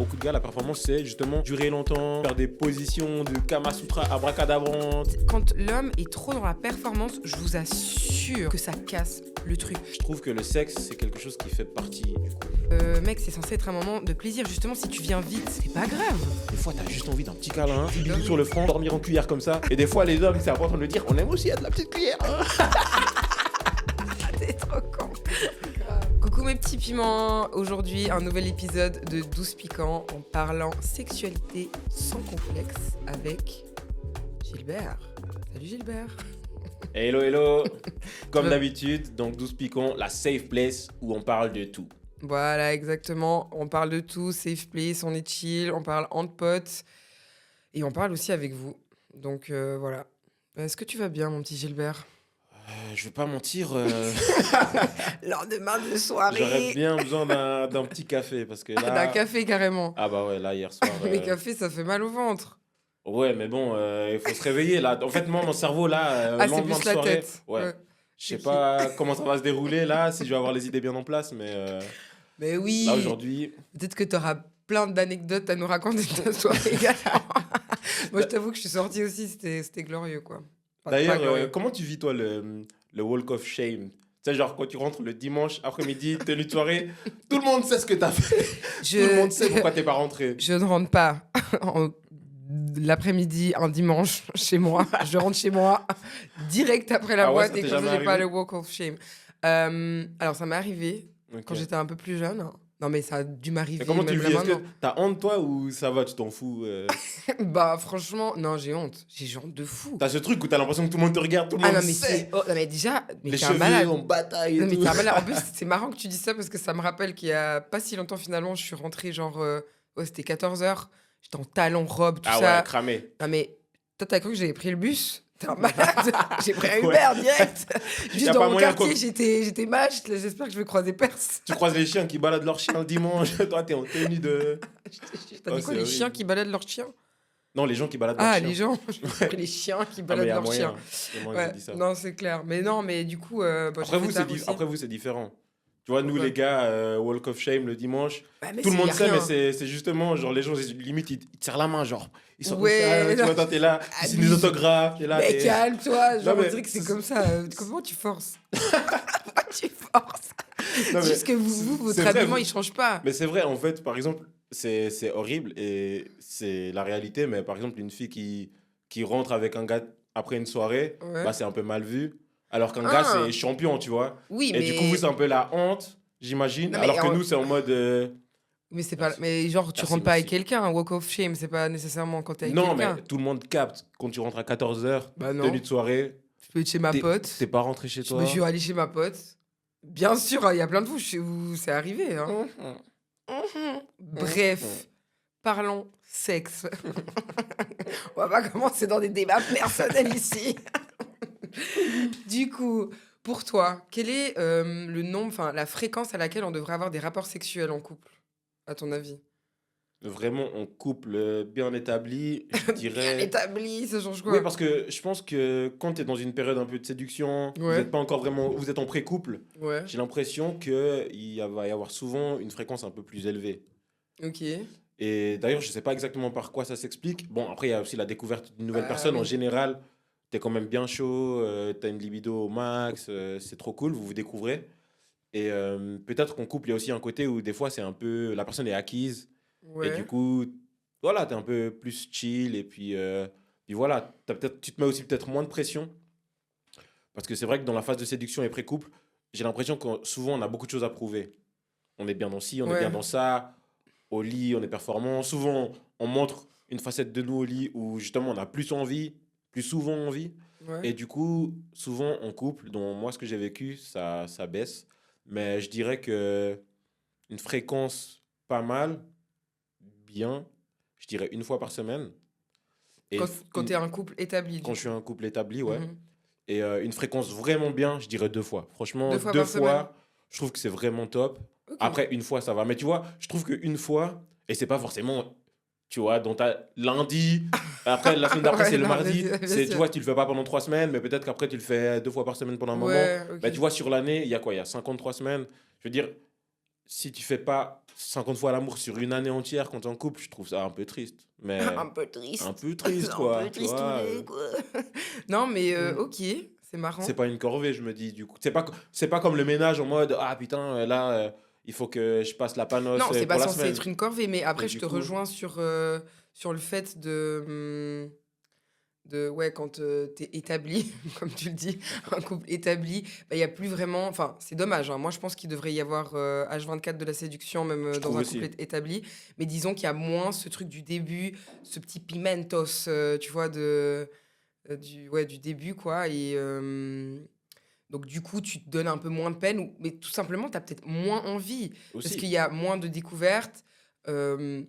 beaucoup de gars, la performance, c'est justement durer longtemps, faire des positions de Kama Sutra abracadabrantes. Quand l'homme est trop dans la performance, je vous assure que ça casse le truc. Je trouve que le sexe, c'est quelque chose qui fait partie du coup. Mec, c'est censé être un moment de plaisir. Justement, si tu viens vite, c'est pas grave. Des fois, t'as juste envie d'un petit câlin, des bisous sur le front, dormir en cuillère comme ça. Et des fois, les hommes, c'est important de le dire, on aime aussi être la petite cuillère. T'es trop con. Coucou mes petits piments. Aujourd'hui, un nouvel épisode de 12 piquants en parlant sexualité sans complexe avec Gilbert. Salut Gilbert. Hello, hello. Comme d'habitude, donc 12 piquants, la safe place où on parle de tout. Voilà, exactement. On parle de tout, safe place, on est chill, on parle entre potes et on parle aussi avec vous. Donc voilà. Est-ce que tu vas bien, mon petit Gilbert? Je vais pas mentir, Lendemain de soirée. j'aurais bien besoin d'un petit café parce que là... D'un café carrément. Ah bah ouais, là hier soir... Mais café, ça fait mal au ventre. Ouais, mais bon, il faut se réveiller là. En fait, moi, mon cerveau là, Ah, c'est lendemain plus de la soirée, tête. ouais. Je sais pas comment ça va se dérouler là, si je vais avoir les idées bien en place, mais Mais oui. là aujourd'hui... Peut-être que tu auras plein d'anecdotes à nous raconter de ta soirée également. Moi, je t'avoue que je suis sortie aussi, c'était glorieux, quoi. Enfin, D'ailleurs, pas glorieux. comment tu vis toi le Walk of Shame? Tu sais, genre quand tu rentres le dimanche après-midi, tenue de soirée, tout le monde sait ce que t'as fait. Tout le monde sait pourquoi t'es pas rentré. Je ne rentre pas l'après-midi, un dimanche, chez moi. Je rentre chez moi direct après la Ah ouais, boîte ça et t'est comme ça, jamais j'ai pas arrivé le walk of shame. Alors, ça m'est arrivé quand Ok. j'étais un peu plus jeune. Non, mais ça a dû m'arriver. Et comment tu même le là vis? Est-ce que maintenant. t'as honte toi ou ça va, tu t'en fous Bah, franchement, non, j'ai honte. J'ai honte de fou. T'as ce truc où t'as l'impression que tout le monde te regarde, tout le Ah monde non, mais sait. non, mais déjà, mais Les t'es un cheveux malade. en bataille et Non, mais tout. t'es un malade. En plus, c'est marrant que tu dis ça parce que ça me rappelle qu'il y a pas si longtemps, finalement, je suis rentrée, genre, ouais, c'était 14h. J'étais en talons, robe, tout Ah ça. ouais, cramé. Non, mais toi, t'as cru que j'avais pris le bus? T'es un malade. J'ai pris un Uber direct. Y Juste a dans pas mon moyen quartier, qu'on- j'étais mâche. J'espère que je vais croiser Perse. Tu croises les chiens qui baladent leurs chiens le dimanche, toi t'es en tenue de... T'as Oh, dit quoi, c'est les chiens horrible. qui baladent leurs chiens? Non, les gens qui baladent leurs Ah, chiens. les gens. J'ai compris les chiens qui Ah, mais baladent y a leurs moyen. chiens. Y a moyen que Ouais, j'ai dit ça. non, c'est clair. Mais non, mais du coup, bah, Après j'ai vous, fait tard aussi. après vous, c'est différent. Tu vois, nous Ouais. les gars, Walk of Shame le dimanche, Bah, mais tout le c'est- y monde a sait, rien. mais c'est justement, genre, les gens, limite, ils te serrent la main, genre, ils sont Ouais, comme ça, tu non. vois, toi, t'es là, tu signes des Abuse. autographes, t'es là, Mais t'es... calme-toi, genre, Non, mais on dirait que c'est c'est- comme ça. Comment tu forces? Pourquoi tu forces? Non, mais Juste que votre c'est vrai, habillement, vous- il change pas. Mais c'est vrai, en fait, par exemple, c'est horrible et c'est la réalité, mais par exemple, une fille qui rentre avec un gars après une soirée, Ouais. bah, c'est un peu mal vu, alors qu'un gars, Ah. c'est champion, tu vois. Oui, Et mais... du coup, vous, c'est un peu la honte, j'imagine, Non, mais alors que en- nous, c'est en mode... Mais c'est pas... Merci. Mais genre, tu Merci, rentres pas avec merci. quelqu'un, un walk of shame, c'est pas nécessairement quand t'es avec Non, quelqu'un. mais tout le monde capte. Quand tu rentres à 14h, Bah non, tenue de soirée, je peux être chez ma pote. t'es pas rentré chez Je toi. me suis allée chez ma pote. Bien sûr, il y a plein de vous chez où c'est arrivé. Hein. Bref, parlons sexe. On va pas commencer dans des débats personnels ici. Du coup, pour toi, quel est le nombre, enfin la fréquence à laquelle on devrait avoir des rapports sexuels en couple, à ton avis? Vraiment, en couple bien établi, je Bien dirais... établi, ça change quoi? Oui, parce que je pense que quand tu es dans une période un peu de séduction, vous Ouais. n'êtes pas encore vraiment... Vous êtes en pré-couple, Ouais, j'ai l'impression qu'il va y avoir souvent une fréquence un peu plus élevée. ok. Et d'ailleurs, je sais pas exactement par quoi ça s'explique. Bon, après, il y a aussi la découverte d'une nouvelle Ah, personne. En oui. général, tu es quand même bien chaud, tu as une libido au max, c'est trop cool, vous vous découvrez. Et peut-être qu'en couple, il y a aussi un côté où des fois, c'est un peu... La personne est acquise. Ouais. Et du coup, voilà, tu es un peu plus chill. Et puis voilà, tu te mets aussi peut-être moins de pression. Parce que c'est vrai que dans la phase de séduction et pré-couple, j'ai l'impression que souvent, on a beaucoup de choses à prouver. On est bien dans ci, on est Ouais. bien dans ça. Au lit, on est performant. Souvent, on montre une facette de nous au lit où justement, on a plus envie, plus souvent envie. Ouais. Et du coup, souvent en couple, dont moi, ce que j'ai vécu, ça baisse. Mais je dirais que une fréquence pas mal, bien, je dirais une fois par semaine. Et Quand t'es un couple établi. quand je suis un couple établi, ouais. Mhm. Et une fréquence vraiment bien, je dirais 2 fois. Franchement, 2 fois deux par semaine. fois, je trouve que c'est vraiment top. Ok. Après, une fois, ça va. Mais tu vois, je trouve qu'une fois, et c'est pas forcément, tu vois, dans ta lundi, après, la semaine d'après, Ouais, c'est le non, mardi. bien C'est, tu sûr. vois, tu le fais pas pendant 3 semaines, mais peut-être qu'après, tu le fais 2 fois par semaine pendant un moment. Ouais, ok. Bah, tu vois, sur l'année, il y a quoi? Il y a 53 semaines. Je veux dire, si tu fais pas 50 fois l'amour sur une année entière quand t'es en couple, je trouve ça un peu triste. Mais Un peu un triste. peu triste, Un peu quoi. Tu vois, tristouné, quoi. Non, mais mm. ok, c'est C'est marrant. pas une corvée, je me dis, du coup. C'est pas comme le ménage en mode, ah putain, là, il faut que je passe la Non, panosse c'est pas pour la censé semaine. être une corvée, mais après, Et je du te coup, rejoins sur le fait de ouais, quand t'es établi, comme tu le dis, un couple établi, bah, il y a plus vraiment. Enfin, c'est dommage, hein. Moi, je pense qu'il devrait y avoir H24 de la séduction, même je dans trouve un couple aussi. établi. Mais disons qu'il y a moins ce truc du début, ce petit pimentos, tu vois, ouais, du début, quoi. Et donc, du coup, tu te donnes un peu moins de peine, mais tout simplement, tu as peut-être moins envie, parce qu'il Aussi. y a moins de découvertes. euh,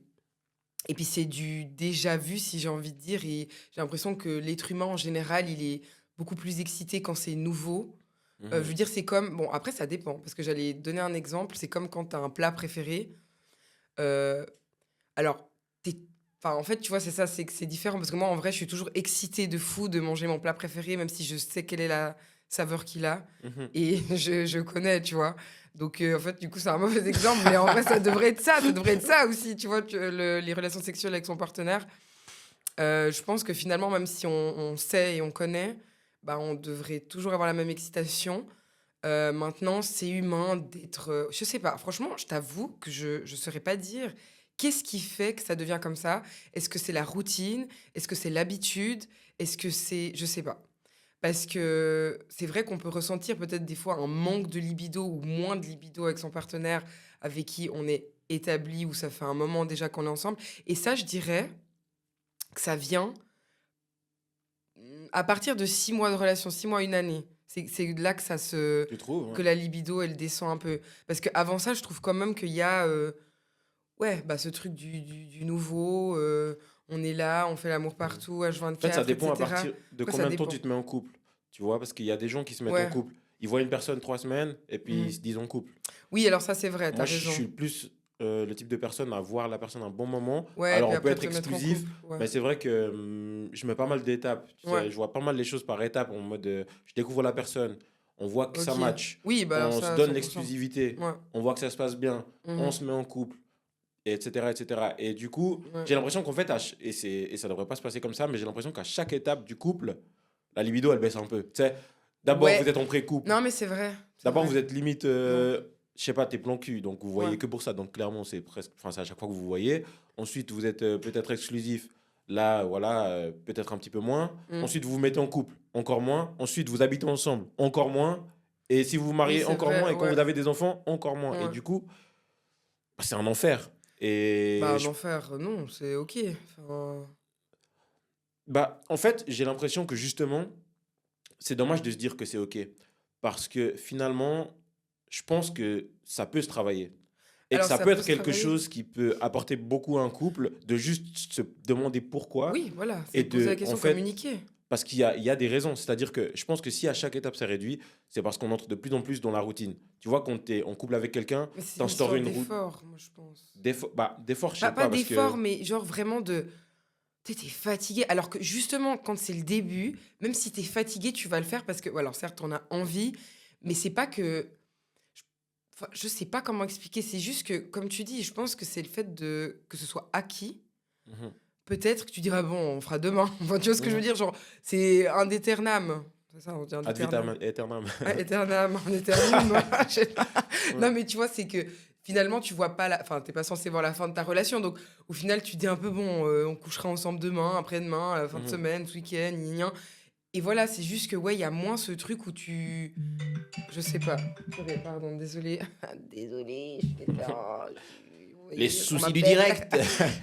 et puis c'est du déjà vu, si j'ai envie de dire. Et j'ai l'impression que l'être humain, en général, il est beaucoup plus excité quand c'est nouveau. Je Mhm. veux dire, c'est comme... Bon, après, ça dépend. Parce que j'allais donner un exemple. C'est comme quand tu as un plat préféré. euh, alors, t'es... Enfin, en fait, tu vois, c'est ça, c'est que c'est différent. Parce que moi, en vrai, je suis toujours excitée de fou de manger mon plat préféré, même si je sais quelle est la saveur qu'il a. Mhm. Et je connais, tu vois. Donc, en fait, du coup, c'est un mauvais exemple. Mais en vrai, ça devrait être ça. Ça devrait être ça aussi, tu vois, les relations sexuelles avec son partenaire. Je pense que finalement, même si on sait et on connaît, bah, on devrait toujours avoir la même excitation. Maintenant, c'est humain d'être. Je sais pas, franchement, je t'avoue que je ne saurais pas dire qu'est-ce qui fait que ça devient comme ça. Est-ce que c'est la routine? Est-ce que c'est l'habitude? Est-ce que c'est. Je sais pas. Parce que c'est vrai qu'on peut ressentir peut-être des fois un manque de libido ou moins de libido avec son partenaire avec qui on est établi ou ça fait un moment déjà qu'on est ensemble. Et ça, je dirais que ça vient à partir de 6 mois de relation, 6 mois, une année. C'est là que Tu trouves, que hein? la libido, elle descend un peu. Parce qu'avant ça, je trouve quand même qu'il y a ouais, bah, ce truc du nouveau. On est là, on fait l'amour Mhm. partout, En fait, ça H24, dépend à etc. partir de Quoi, ça combien de temps tu dépend. te mets en couple. Tu vois, parce qu'il y a des gens qui se mettent en Ouais. couple. Ils voient une personne 3 semaines et puis ils Mhm. se disent en couple. Oui, alors ça, c'est vrai, t'as Moi, je raison. suis plus le type de personne à voir la personne un bon moment. Ouais, Alors, puis on peut après être te mettre en exclusif, couple. Ouais. mais c'est vrai que je mets pas mal d'étapes. Tu Ouais, sais, je vois pas mal les choses par étapes en mode je découvre la personne, on voit que ça ok. match, Oui, bah alors on se ça, donne 100%. l'exclusivité, Ouais. on voit que ça se passe bien, on Mhm. se met en couple, et etc., etc. Et du coup, Ouais. j'ai l'impression qu'en fait, et ça devrait pas se passer comme ça, mais j'ai l'impression qu'à chaque étape du couple, la libido, elle baisse un peu. Tu sais, d'abord, vous Ouais. êtes en pré-couple. Non, mais c'est vrai. C'est D'abord, vrai. vous êtes limite, Ouais. je sais pas, t'es plan cul, donc vous Ouais. voyez que pour ça. Donc clairement, c'est presque, enfin, c'est à chaque fois que vous voyez. Ensuite, vous êtes peut-être exclusif. Là, voilà, peut-être un petit peu moins. Mm. Ensuite, vous vous mettez en couple, encore moins. Ensuite, vous habitez ensemble, encore moins. Et si vous vous Oui, mariez, c'est encore moins. vrai. Et quand Ouais. vous avez des enfants, encore moins. Et Ouais. du coup, bah, c'est un enfer. Bah, Et un enfer, non, c'est ok. Enfin, bah, en fait, j'ai l'impression que justement, c'est dommage de se dire que c'est OK. Parce que finalement, je pense que ça peut se travailler. Et que alors, ça ça peut peut être se quelque travailler. chose qui peut apporter beaucoup à un couple, de juste se demander pourquoi. Oui, voilà, Et c'est poser la de, en question, fait, communiquer. parce qu'il y a des raisons. C'est-à-dire que je pense que si à chaque étape c'est réduit, c'est parce qu'on entre de plus en plus dans la routine. Tu vois, quand tu es en couple avec quelqu'un, Mais c'est une t'instaures histoire une route. d'effort, moi, je pense. D'effort, je sais Pas pas, parce d'effort, que. mais genre vraiment de. Tu t'es fatigué. Alors que justement, quand c'est le début, même si t'es fatigué, tu vas le faire parce que. Ouais, alors certes, on a envie, mais c'est pas que. Enfin, je sais pas comment expliquer. C'est juste que, comme tu dis, je pense que c'est le fait que ce soit acquis. Mhm, Peut-être que tu diras, bon, on fera demain. Enfin, tu vois ce que je veux mhm. dire? Genre, c'est un éternam. C'est ça, on dit un Ad éternam. vitam aeternam. Ouais, éternam, un éternum. Je sais pas. Ouais. Non, mais tu vois, c'est que finalement, tu vois pas la. Enfin, t'es pas censé voir la fin de ta relation. Donc, au final, tu dis un peu, bon, on couchera ensemble demain, après-demain, à la fin de Mhm. semaine, ce week-end, gna gna gna. Et voilà, c'est juste que, ouais, il y a moins ce truc où tu. Je sais pas. Purée, pardon, désolé. Désolé, je vais faire vous Les voyez, on soucis du m'appelle. direct.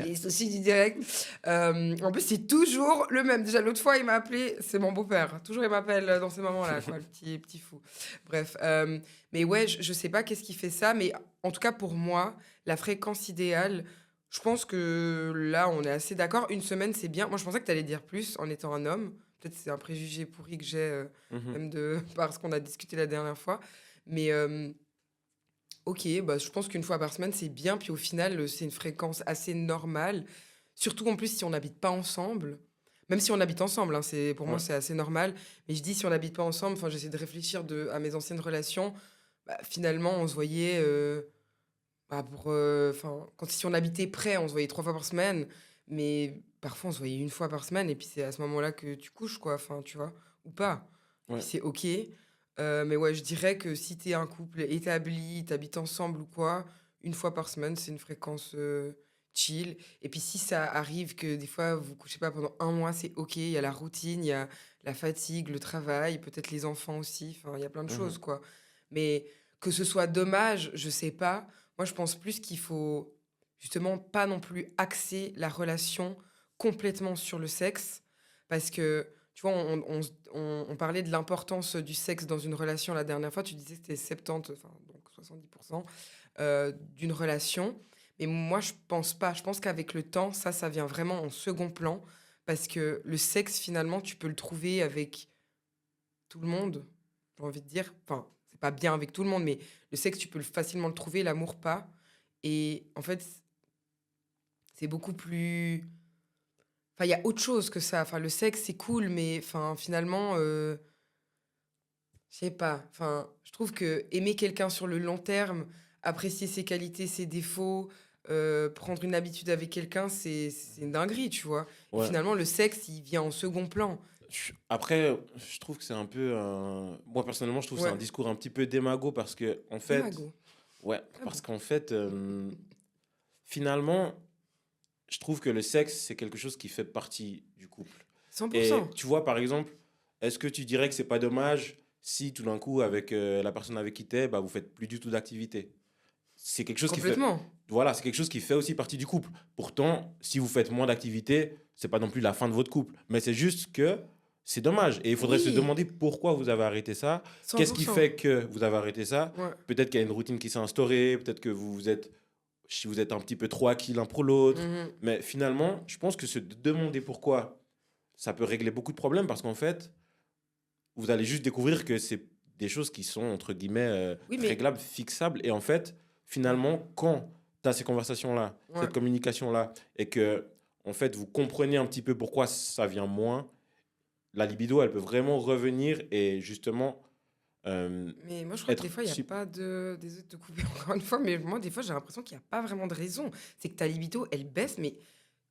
Les soucis du direct. En plus, c'est toujours le même. Déjà, l'autre fois, il m'a appelé. C'est mon beau-père. Toujours, il m'appelle dans ces moments-là, quoi, le petit fou. Bref. Mais ouais, je sais pas qu'est-ce qui fait ça. Mais en tout cas, pour moi, la fréquence idéale, je pense que là, on est assez d'accord. Une semaine, c'est bien. Moi, je pensais que tu allais dire plus en étant un homme. Peut-être que c'est un préjugé pourri que j'ai, Mhm. même parce qu'on a discuté la dernière fois. Mais ok, bah, je pense qu'une fois par semaine, c'est bien. Puis au final, c'est une fréquence assez normale. Surtout en plus si on n'habite pas ensemble. Même si on habite ensemble, hein, pour moi, Ouais. c'est assez normal. Mais je dis si on n'habite pas ensemble, enfin, j'essaie de réfléchir à mes anciennes relations. Bah, finalement, on se voyait Bah, quand si on habitait près, on se voyait 3 fois par semaine, mais parfois on se voyait une fois par semaine et puis c'est à ce moment-là que tu couches quoi, enfin, tu vois? Ou pas. Et puis Ouais. c'est OK. Mais ouais, je dirais que si tu es un couple établi, tu habites ensemble ou quoi, une fois par semaine, c'est une fréquence, chill. Et puis si ça arrive que des fois vous couchez pas pendant un mois, c'est OK. Il y a la routine, il y a la fatigue, le travail, peut-être les enfants aussi, enfin, il y a plein de Mmh. choses, quoi. Mais que ce soit dommage, je sais pas. Moi, je pense plus qu'il faut justement pas non plus axer la relation complètement sur le sexe. Parce que, tu vois, on parlait de l'importance du sexe dans une relation la dernière fois. Tu disais que c'était 70, enfin, donc 70% d'une relation. Mais moi, je pense pas. Je pense qu'avec le temps, ça vient vraiment en second plan. Parce que le sexe, finalement, tu peux le trouver avec tout le monde, j'ai envie de dire. Enfin, c'est pas bien avec tout le monde, mais le sexe, tu peux facilement le trouver, l'amour pas. Et en fait, c'est beaucoup plus. Enfin, il y a autre chose que ça. Enfin, le sexe, c'est cool, mais enfin, finalement, je sais pas. Enfin, je trouve que aimer quelqu'un sur le long terme, apprécier ses qualités, ses défauts, prendre une habitude avec quelqu'un, c'est une dinguerie, tu vois. Et Ouais. finalement, le sexe, il vient en second plan. Après, je trouve que c'est un peu moi, personnellement, je trouve que c'est un Ouais. discours un petit peu démago parce que, en fait, Imago. ouais, Ah parce bon. qu'en fait, finalement, je trouve que le sexe, c'est quelque chose qui fait partie du couple. Et 100%. tu vois, par exemple, est-ce que tu dirais que c'est pas dommage si tout d'un coup, avec la personne avec qui t'es, bah, vous faites plus du tout d'activité? C'est quelque chose qui fait, Complètement. voilà, c'est quelque chose qui fait aussi partie du couple. Pourtant, si vous faites moins d'activité, c'est pas non plus la fin de votre couple, mais c'est juste que c'est dommage. Et il faudrait se Oui, demander pourquoi vous avez arrêté ça. Qu'est-ce qui 100%. fait que vous avez arrêté ça? Ouais. Peut-être qu'il y a une routine qui s'est instaurée, peut-être que vous êtes, si vous êtes un petit peu trop acquis l'un pour l'autre. Mhm. Mais finalement, je pense que se demander pourquoi, ça peut régler beaucoup de problèmes parce qu'en fait, vous allez juste découvrir que c'est des choses qui sont, entre guillemets, Oui, mais. réglables, fixables. Et en fait, finalement, quand tu as ces conversations-là, Ouais. cette communication-là, et que, en fait, vous comprenez un petit peu pourquoi ça vient moins, la libido, elle peut vraiment revenir et justement Mais moi, je crois que des être... fois, il n'y a pas de. Désolée de te couper encore une fois, mais moi, des fois, j'ai l'impression qu'il n'y a pas vraiment de raison. C'est que ta libido, elle baisse, mais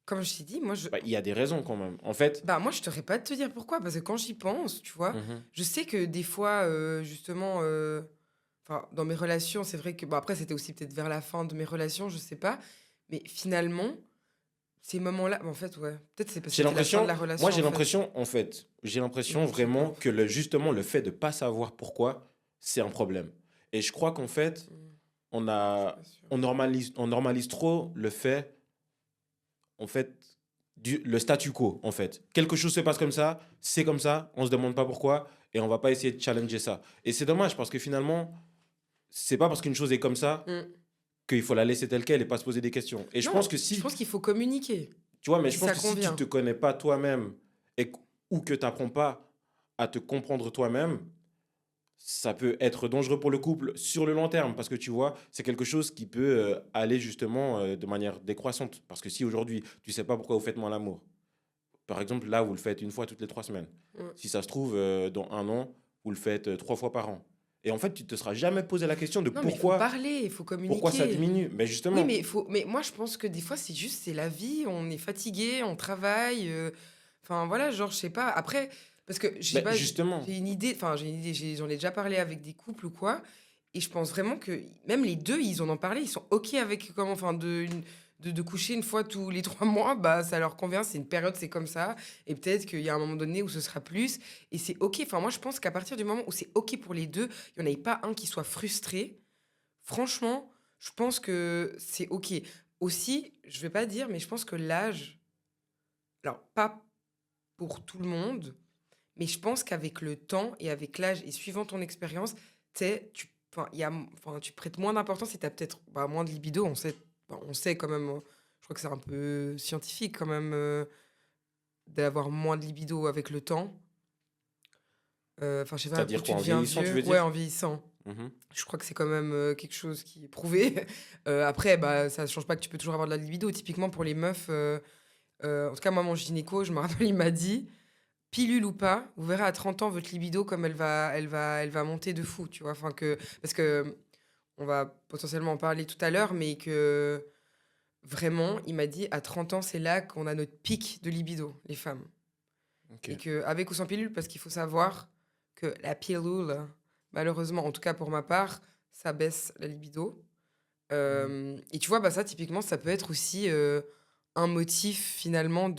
comme je t'ai dit, moi, bah, il y a des raisons quand même. En fait, bah, moi, je t'aurais pas de te dire pourquoi, parce que quand j'y pense, tu vois, mhm, je sais que des fois, justement, enfin, dans mes relations, c'est vrai que, bon, après, c'était aussi peut-être vers la fin de mes relations, je sais pas, mais finalement, ces moments-là, en fait, ouais, peut-être c'est parce que j'ai c'était la fin de l'impression, la moi relation, j'ai en fait. l'impression, en fait, j'ai l'impression Je sais pas, vraiment en que fait. justement le fait de pas savoir pourquoi, c'est un problème. Et je crois qu'en fait, on Je suis pas a, sûre. on normalise trop le fait, en fait, le statu quo, en fait. Quelque chose se passe comme ça, c'est comme ça, on se demande pas pourquoi, et on va pas essayer de challenger ça. Et c'est dommage parce que finalement, c'est pas parce qu'une chose est comme ça Mm. qu'il faut la laisser telle qu'elle et pas se poser des questions. Et je pense Non, que je si, pense qu'il faut communiquer, tu vois, mais je si pense ça que si tu convient. te connais pas toi-même ou que tu n'apprends pas à te comprendre toi-même, ça peut être dangereux pour le couple sur le long terme parce que tu vois, c'est quelque chose qui peut aller justement de manière décroissante. Parce que si aujourd'hui, tu sais pas pourquoi vous faites moins l'amour, par exemple, là, vous le faites une fois toutes les 3 semaines. Mm. Si ça se trouve, dans un an, vous le faites 3 fois par an. Et en fait, tu te seras jamais posé la question de Non, mais il faut pourquoi, parler, il faut pourquoi ça communiquer. diminue. Mais Oui, justement, mais mais moi, je pense que des fois, c'est juste, c'est la vie, on est fatigué, on travaille. Enfin, voilà, genre, je sais pas. Après, parce que, je sais mais pas, justement, j'ai une idée, enfin, j'ai une idée, j'en ai déjà parlé avec des couples ou quoi, et je pense vraiment que même les deux, ils en ont parlé, ils sont OK avec comment, enfin, de coucher une fois tous les 3 mois, bah, ça leur convient, c'est une période, c'est comme ça, et peut-être qu'il y a un moment donné où ce sera plus, et c'est OK. Enfin, moi, je pense qu'à partir du moment où c'est OK pour les deux, il n'y en ait pas un qui soit frustré. Franchement, je pense que c'est OK. Aussi, je vais pas dire, mais je pense que l'âge, alors pas pour tout le monde, mais je pense qu'avec le temps et avec l'âge et suivant ton expérience, enfin, enfin, tu prêtes moins d'importance et tu as peut-être bah, moins de libido. On sait quand même, je crois que c'est un peu scientifique quand même d'avoir moins de libido avec le temps. Enfin, je sais pas, plus c'est-à-dire tu quoi, en deviens vieillissant, tu vieux. veux Ouais, dire? en vieillissant. Mhm. Je crois que c'est quand même quelque chose qui est prouvé. Après, bah, ça ne change pas que tu peux toujours avoir de la libido. Typiquement pour les meufs, en tout cas, moi, mon gynéco, je me rappelle, il m'a dit, pilule ou pas, vous verrez à 30 ans votre libido comme elle va monter de fou, tu vois. Enfin, parce que on va potentiellement en parler tout à l'heure, mais que vraiment, il m'a dit à 30 ans, c'est là qu'on a notre pic de libido, les femmes. Ok. Et qu'avec ou sans pilule, parce qu'il faut savoir que la pilule, malheureusement, en tout cas pour ma part, ça baisse la libido. Et tu vois, bah ça, typiquement, ça peut être aussi un motif finalement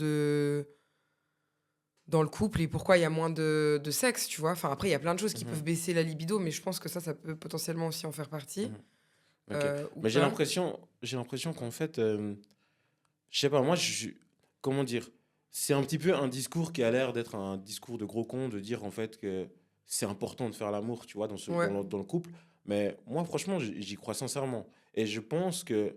dans le couple et pourquoi il y a moins de sexe, tu vois. Enfin, après, il y a plein de choses qui Mhm. peuvent baisser la libido, mais je pense que ça peut potentiellement aussi en faire partie. Mhm. Ok. Ou Mais pas. j'ai l'impression qu'en fait, je sais pas, comment dire, c'est un petit peu un discours qui a l'air d'être un discours de gros con, de dire en fait que c'est important de faire l'amour, tu vois, Ouais, dans le couple. Mais moi, franchement, j'y crois sincèrement. Et je pense que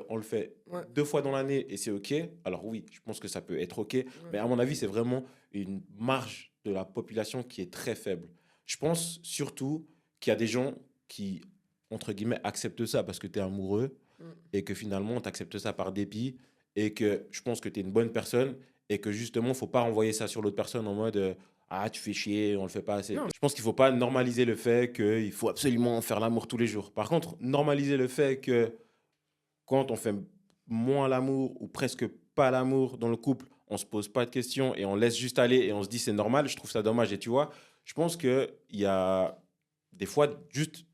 on le fait ouais, 2 fois dans l'année et c'est OK. Alors oui, je pense que ça peut être OK. Mais ouais. à mon avis, c'est vraiment une marge de la population qui est très faible. Je pense surtout qu'il y a des gens qui, entre guillemets, acceptent ça parce que tu es amoureux Mm. et que finalement, tu acceptes ça par dépit et que je pense que tu es une bonne personne et que justement, faut pas renvoyer ça sur l'autre personne en mode ah, tu fais chier, on le fait pas assez. Non, Je pense qu'il faut pas normaliser le fait qu'il faut absolument faire l'amour tous les jours. Par contre, normaliser le fait que quand on fait moins l'amour ou presque pas l'amour dans le couple, on se pose pas de questions et on laisse juste aller et on se dit c'est normal, je trouve ça dommage. Et tu vois, je pense qu'il y a des fois, juste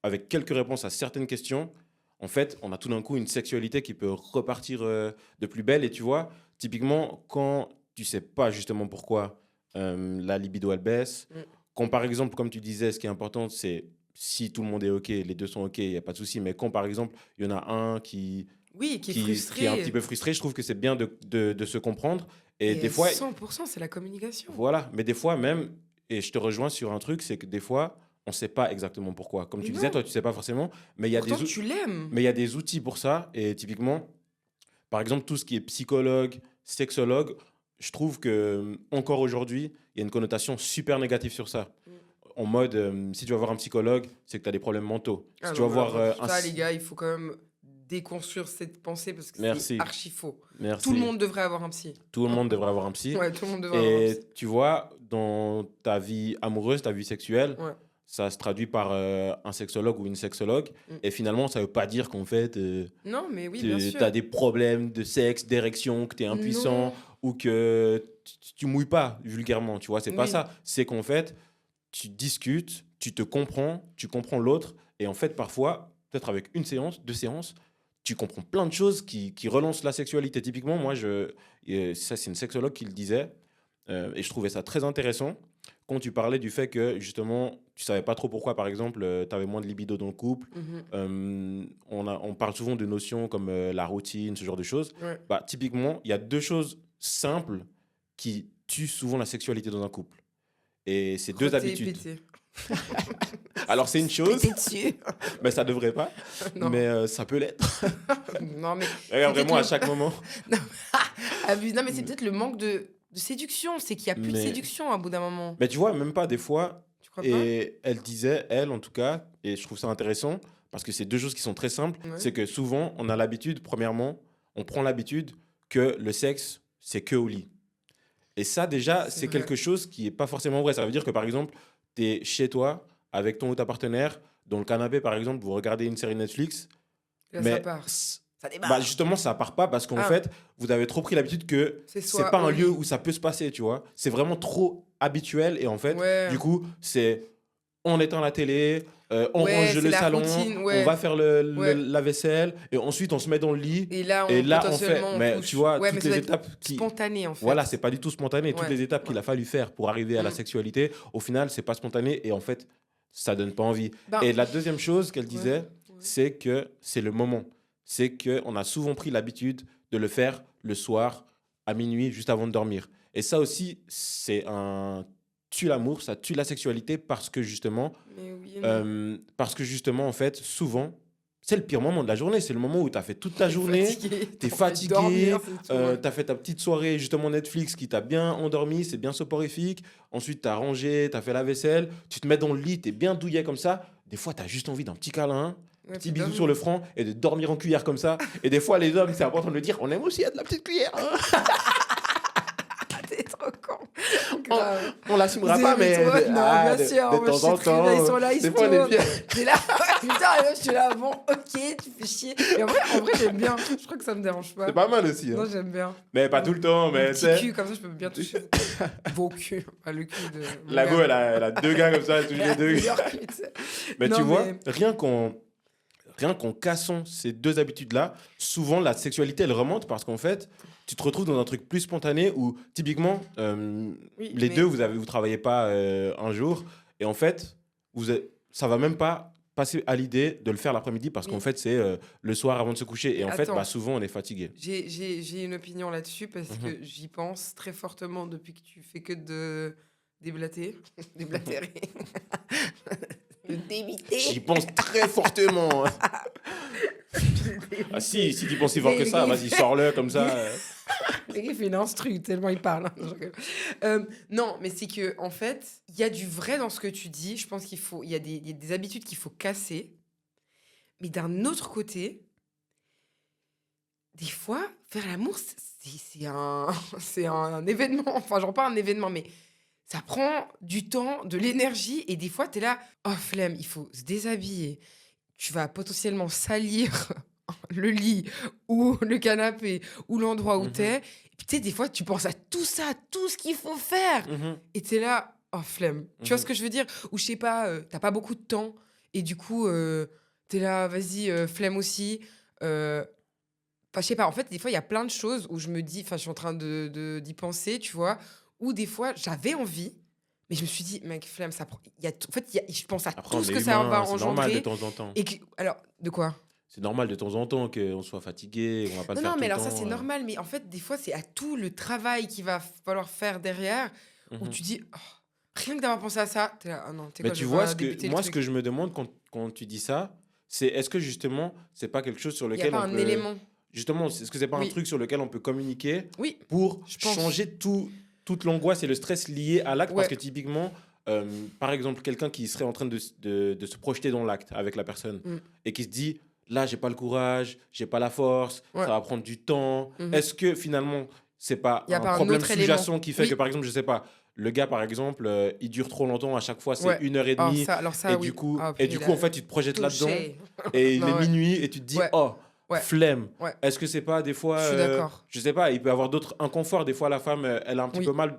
avec quelques réponses à certaines questions, en fait, on a tout d'un coup une sexualité qui peut repartir de plus belle. Et tu vois, typiquement, quand tu sais pas justement pourquoi la libido elle baisse, mm. quand par exemple, comme tu disais, ce qui est important, c'est si tout le monde est OK, les deux sont OK, il n'y a pas de souci. Mais quand par exemple, il y en a un Oui, qui est qui est un petit frustré. peu frustré, je trouve que c'est bien de se comprendre. Et des Et fois, 100%, c'est la communication. voilà, mais des fois même, et je te rejoins sur un truc, c'est que des fois, on ne sait pas exactement pourquoi. Comme Mais tu disais, non, toi, tu ne sais pas forcément, mais il y a pourtant des, tu l'aimes. mais il y a des outils pour ça. Et typiquement, par exemple, tout ce qui est psychologue, sexologue, je trouve que encore aujourd'hui, il y a une connotation super négative sur ça. Mm. En mode, si tu vas voir un psychologue, c'est que tu as des problèmes mentaux. Si Ah tu non, vas mais alors, voir ça, les gars, il faut quand même déconstruire cette pensée parce que c'est Merci, archi faux. Tout le merci. monde devrait avoir un psy. Tout le monde devrait avoir un psy. Ouais, tout le monde devrait avoir un Et psy. tu vois, dans ta vie amoureuse, ta vie sexuelle, Ouais. ça se traduit par un sexologue ou une sexologue. Mm. Et finalement, ça veut pas dire qu'en fait, Non, mais oui, bien tu sûr. as des problèmes de sexe, d'érection, que tu es Non. impuissant ou que tu mouilles pas, vulgairement. Tu vois, c'est pas Oui. ça. C'est qu'en fait, tu discutes, tu comprends l'autre. Et en fait, parfois, peut-être avec une séance, 2 séances, tu comprends plein de choses qui relancent la sexualité. Typiquement, ça, c'est une sexologue qui le disait. Et je trouvais ça très intéressant quand tu parlais du fait que justement, tu savais pas trop pourquoi, par exemple, tu avais moins de libido dans le couple. Mhm. On parle souvent de notions comme la routine, ce genre de choses. Ouais. Bah, typiquement, il y a 2 choses simples qui tuent souvent la sexualité dans un couple. Et c'est 2 habitudes. Péter. Alors, c'est une chose, Péter dessus. mais ça devrait pas. Non. Mais ça peut l'être. Non, mais Regarde, peut-être vraiment, à le- chaque moment. abuse. Non, mais c'est peut-être le manque de séduction. C'est qu'il n'y a plus de Mais, séduction à bout d'un moment. mais tu vois, même pas des fois. Tu crois pas? Et elle disait, elle en tout cas, et je trouve ça intéressant, parce que c'est 2 choses qui sont très simples, Ouais. c'est que souvent, on a l'habitude, premièrement, on prend l'habitude que le sexe, c'est que au lit. Et ça, déjà, C'est c'est vrai. quelque chose qui n'est pas forcément vrai. Ça veut dire que, par exemple, tu es chez toi, avec ton ou ta partenaire, dans le canapé, par exemple, vous regardez une série Netflix, Là, ça mais part. Ça bah démarre. justement, ça part pas parce qu'en Ah. fait, vous avez trop pris l'habitude que C'est c'est soit pas au un lieu lit. où ça peut se passer, tu vois. C'est vraiment trop habituel et en fait, Ouais. du coup, c'est on éteint la télé, on Ouais, range c'est le la salon, routine, on ouais. va faire Ouais. la vaisselle et ensuite on se met dans le lit Et là, et là on fait. potentiellement, on Mais touche. tu vois, Ouais, mais toutes ça doit les être étapes qui. spontané, en fait. Voilà, c'est pas du tout spontané. Toutes Ouais, les étapes qu'il ouais. a fallu faire pour arriver à la Mm. sexualité, au final, c'est pas spontané et en fait, ça donne pas envie. Ben, Et la deuxième chose qu'elle ouais, disait, ouais. c'est que c'est le moment. C'est qu'on a souvent pris l'habitude de le faire le soir, à minuit, juste avant de dormir. Et ça aussi, c'est un tue l'amour, ça tue la sexualité Mais oui et non. parce que justement, en fait, souvent, c'est le pire moment de la journée. C'est le moment où tu as fait toute ta journée, Fatigué. t'es T'as envie de dormir, fatigué, c'est tout. Ouais. tu as fait ta petite soirée justement Netflix qui t'a bien endormi, c'est bien soporifique. Ensuite, tu as rangé, tu as fait la vaisselle, tu te mets dans le lit, tu es bien douillet comme ça. Des fois, tu as juste envie d'un petit câlin, Ouais, petit puis bisou dormir. sur le front et de dormir en cuillère comme ça. Et des fois, les hommes, c'est important de le dire, on aime aussi être la petite cuillère. Hein. T'es trop trop con. On, Grave. on l'assumera Vous pas, aimez mais trop? Non, bien sûr. de Moi, temps en je suis très bien. Ils temps, sont là, ils se des fois, on est tournent. bien. T'es là, putain, et là, je suis là, bon, ok, tu fais chier. Mais en vrai, j'aime bien. Je crois que ça me dérange C'est pas. pas mal aussi. Hein. Non, j'aime bien. Mais pas tout le temps, Mon mais tu petit sais. cul, comme ça, je peux bien toucher vos culs. Pas le cul de mon La go, gars. elle a deux gars comme ça, elle touche Elle a les deux. plusieurs culs, tu sais. Mais Non, tu vois, mais- rien qu'en cassant ces deux habitudes-là, souvent la sexualité, elle remonte parce qu'en fait, tu te retrouves dans un truc plus spontané où, typiquement, Oui, les mais- deux, vous travaillez pas un jour et en fait, ça va même pas passer à l'idée de le faire l'après-midi parce Oui. qu'en fait, c'est le soir avant de se coucher. Et en fait, Attends. bah, souvent, on est fatigué. J'ai une opinion là-dessus parce Mhm. que j'y pense très fortement depuis que tu fais que de déblater. Déblatérer. De débiter. J'y pense très fortement. Ah si tu penses si fort que ça, vas-y, sors-le comme ça. Il fait une instru tellement il parle. Non, je rigole. Non, mais c'est que en fait, il y a du vrai dans ce que tu dis. Je pense il y a des habitudes qu'il faut casser. Mais d'un autre côté, des fois, faire l'amour, c'est un événement. Enfin, genre pas un événement, mais ça prend du temps, de l'énergie. Et des fois, tu es là, oh flemme, il faut se déshabiller. Tu vas potentiellement salir le lit ou le canapé ou l'endroit où Mhm. t'es. Et puis, tu sais, des fois, tu penses à tout ça, tout ce qu'il faut faire. Mhm. Et t'es là, oh flemme. Tu vois ce que je veux dire? Ou je sais pas, t'as pas beaucoup de temps. Et du coup, t'es là, vas-y, flemme aussi. Enfin, je sais pas, en fait, des fois, il y a plein de choses où je me dis, enfin, je suis en train d'y penser, tu vois, où des fois, j'avais envie, mais je me suis dit, mec, flemme, ça prend. En fait, je pense à Après, tout on ce est que ça va humain, c'est normal de engendrer. temps en temps. Alors, de quoi? C'est normal de temps en temps qu'on soit fatigué, on va pas le Non, faire non, tout mais le alors ça, temps. c'est normal, mais en fait, des fois, c'est à tout le travail qu'il va falloir faire derrière où Mhm. tu dis, oh, rien que d'avoir pensé à ça, t'es là, ah non, t'es Mais quoi, tu je vois, vais débuter le moi, ce truc. que je me demande quand tu dis ça, c'est est-ce que justement, c'est pas quelque chose sur Il n'y a lequel pas on un peut. élément. Justement, est-ce que c'est pas un Oui. truc sur lequel on peut communiquer Oui, pour je pense. changer toute l'angoisse et le stress lié à l'acte? Parce Ouais. que typiquement, par exemple, quelqu'un qui serait en train de se projeter dans l'acte avec la personne Mm. et qui se dit, là, j'ai pas le courage, j'ai pas la force, Ouais. ça va prendre du temps. Mhm. Est-ce que finalement, c'est pas Y a un pas un problème autre élément? sous-jacent qui fait Oui. que, par exemple, je sais pas, le gars, par exemple, il dure trop longtemps, à chaque fois, c'est Ouais. 1h30. Alors ça, Et oui. du coup, Ah, et purée, du coup, en fait, tu te projettes là-dedans touché. et il Non, est ouais. minuit et tu te dis, Ouais. oh, Ouais. flemme. Ouais. Est-ce que c'est pas des fois, Je suis d'accord. je sais pas, il peut y avoir d'autres inconforts. Des fois, la femme, elle a un petit Oui. peu mal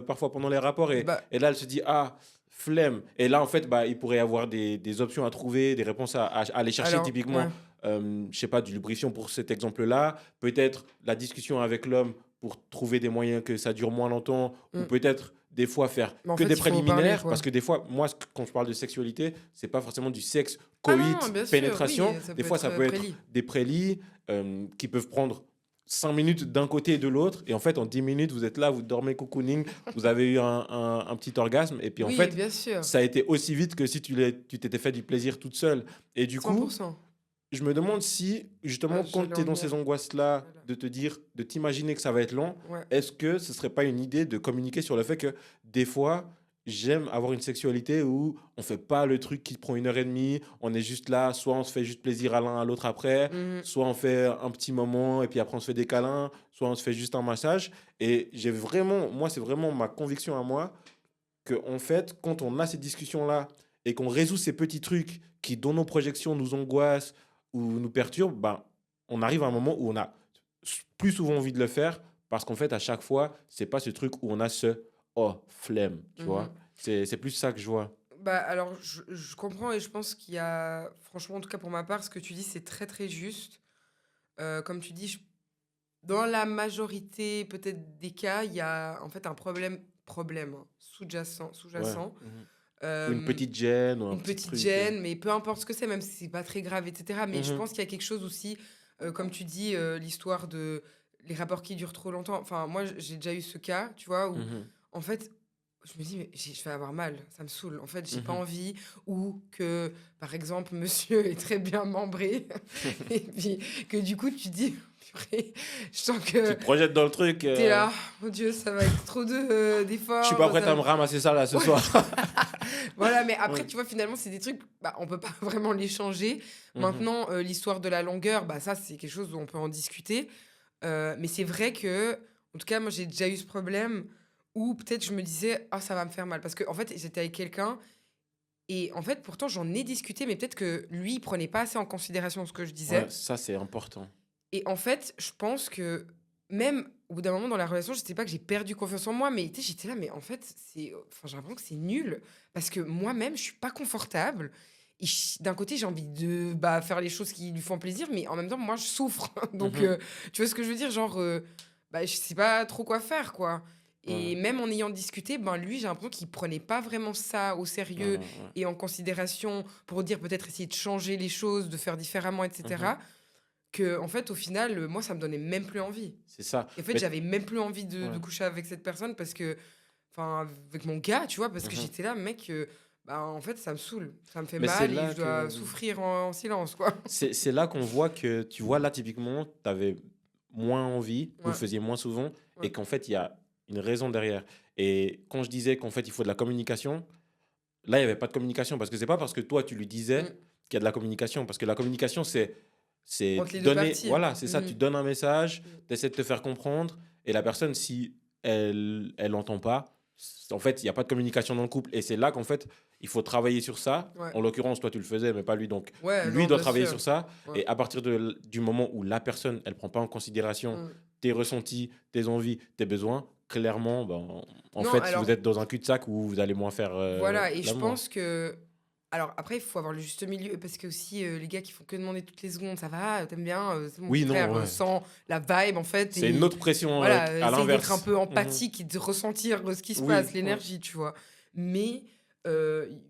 parfois pendant les rapports Bah, et là, elle se dit, ah, flemme. Et là, en fait, bah, il pourrait y avoir des options à trouver, des réponses à aller chercher. alors, Typiquement, ouais. je sais pas, du lubrifiant pour cet exemple-là. Peut-être la discussion avec l'homme pour trouver des moyens que ça dure moins longtemps. Ou Mm. peut-être des fois faire Mais en que fait, des il faut en parler, préliminaires. quoi. Parce que des fois, moi, quand je parle de sexualité, c'est pas forcément du sexe, Ah coït, non, bien sûr, pénétration. oui, ça Des peut fois, ça être, peut être prélit. des prélis qui peuvent prendre 5 minutes d'un côté et de l'autre. Et en fait, en 10 minutes, vous êtes là, vous dormez cocooning, vous avez eu un petit orgasme. Et puis en Oui, fait, bien sûr. ça a été aussi vite que si tu t'étais fait du plaisir toute seule. Et du coup, 100%. je me demande si, justement, Ah, quand j'allais tu es en dans venir. ces angoisses-là, Voilà. de te dire, de t'imaginer que ça va être long, Ouais. est-ce que ce serait pas une idée de communiquer sur le fait que des fois, j'aime avoir une sexualité où on fait pas le truc qui prend 1h30, on est juste là, soit on se fait juste plaisir à l'un à l'autre après, Mhm. soit on fait un petit moment et puis après on se fait des câlins, soit on se fait juste un massage. Et moi, c'est vraiment ma conviction à moi que en fait, quand on a ces discussions-là et qu'on résout ces petits trucs qui, dans nos projections, nous angoissent ou nous perturbent, ben, on arrive à un moment où on a plus souvent envie de le faire parce qu'en fait, à chaque fois, c'est pas ce truc où on a ce oh, flemme, tu vois. Mhm. C'est plus ça que je vois. Bah, alors, je comprends et je pense qu'il y a, franchement, en tout cas pour ma part, ce que tu dis, c'est très très juste. Comme tu dis, dans la majorité peut-être des cas, il y a en fait un problème hein, Ouais. sous-jacent. Ou une Euh, petite gêne ou un une petit petite truc. gêne, mais peu importe ce que c'est, même si c'est pas très grave, etc. Mais je Mhm. pense qu'il y a quelque chose aussi, comme tu dis, l'histoire de les rapports qui durent trop longtemps. Enfin, moi, j'ai déjà eu ce cas, tu vois, où Mhm. en fait, je me dis, mais je vais avoir mal, ça me saoule. En fait, j'ai pas Mhm. envie. Ou que, par exemple, monsieur est très bien membré. Et puis que du coup, tu dis, purée, je sens Tu que te projettes dans le truc. t'es là, mon Dieu, ça va être trop d'efforts. Je suis pas prête ça- à me ramasser ça là ce Ouais. soir. Voilà, mais après, Ouais. tu vois, finalement, c'est des trucs, bah, on peut pas vraiment les changer. Mhm. Maintenant, l'histoire de la longueur, bah, ça, c'est quelque chose dont on peut en discuter. Mais c'est vrai que, en tout cas, moi, j'ai déjà eu ce problème ou peut-être je me disais, ah, ça va me faire mal. Parce que, en fait, j'étais avec quelqu'un, et en fait, pourtant, j'en ai discuté, mais peut-être que lui, il prenait pas assez en considération ce que je Ouais, disais. ça, c'est important. Et en fait, je pense que même au bout d'un moment dans la relation, je sais pas que j'ai perdu confiance en moi, mais tu sais, j'étais là, mais en fait, enfin, j'ai l'impression que c'est nul. Parce que moi-même, je suis pas confortable. Et d'un côté, j'ai envie de faire les choses qui lui font plaisir, mais en même temps, moi, je souffre. Donc, Mhm. tu vois ce que je veux dire? Genre, je sais pas trop quoi faire, quoi. Ouais, Et même en ayant discuté, lui, j'ai l'impression qu'il prenait pas vraiment ça au ouais, sérieux ouais. et en considération pour dire peut-être essayer de changer les choses, de faire différemment, Mhm. etc. Que, en fait, au final, moi, ça me donnait même plus envie. C'est ça. Et en fait, Mais, j'avais même plus envie de ouais. coucher avec cette personne parce que, enfin, avec mon gars, tu vois, parce que Mhm. j'étais là, mec, en fait, ça me saoule, ça me fait Mais c'est mal et là je dois que souffrir en silence, quoi. c'est là qu'on voit que, tu vois, là, typiquement, tu avais moins envie, vous le Ouais, faisiez moins souvent, ouais. et qu'en fait, il y a une raison derrière. Et quand je disais qu'en fait, il faut de la communication, là, il n'y avait pas de communication, parce que c'est pas parce que toi, tu lui disais Mm. qu'il y a de la communication, parce que la communication, c'est Entre les deux donner, parties. voilà, c'est ça, tu Mhm. donnes un message, Mm. tu essaies de te faire comprendre, et la personne, si elle n'entend pas, en fait, il n'y a pas de communication dans le couple, et c'est là qu'en fait, il faut travailler sur ça. Ouais. En l'occurrence, toi, tu le faisais, mais pas lui, donc Ouais, lui non, doit bien travailler sûr. sur ça, Ouais. et à partir du moment où la personne, elle prend pas en considération Mm. tes ressentis, tes envies, tes besoins, clairement, ben, en Non, fait, vous alors, êtes dans un cul-de-sac où vous allez moins faire voilà, et je l'amour. pense que. Alors, après, il faut avoir le juste milieu, parce que aussi, les gars qui font que demander toutes les secondes, ça va, t'aimes bien, c'est mon Oui, non, frère, ouais. sans la vibe, en fait, C'est une et autre pression voilà, à essaye d'être un l'inverse. peu Mhm. empathique et de ressentir ce qui se passe, Oui, ouais. l'énergie, tu vois. Mais, euh, y-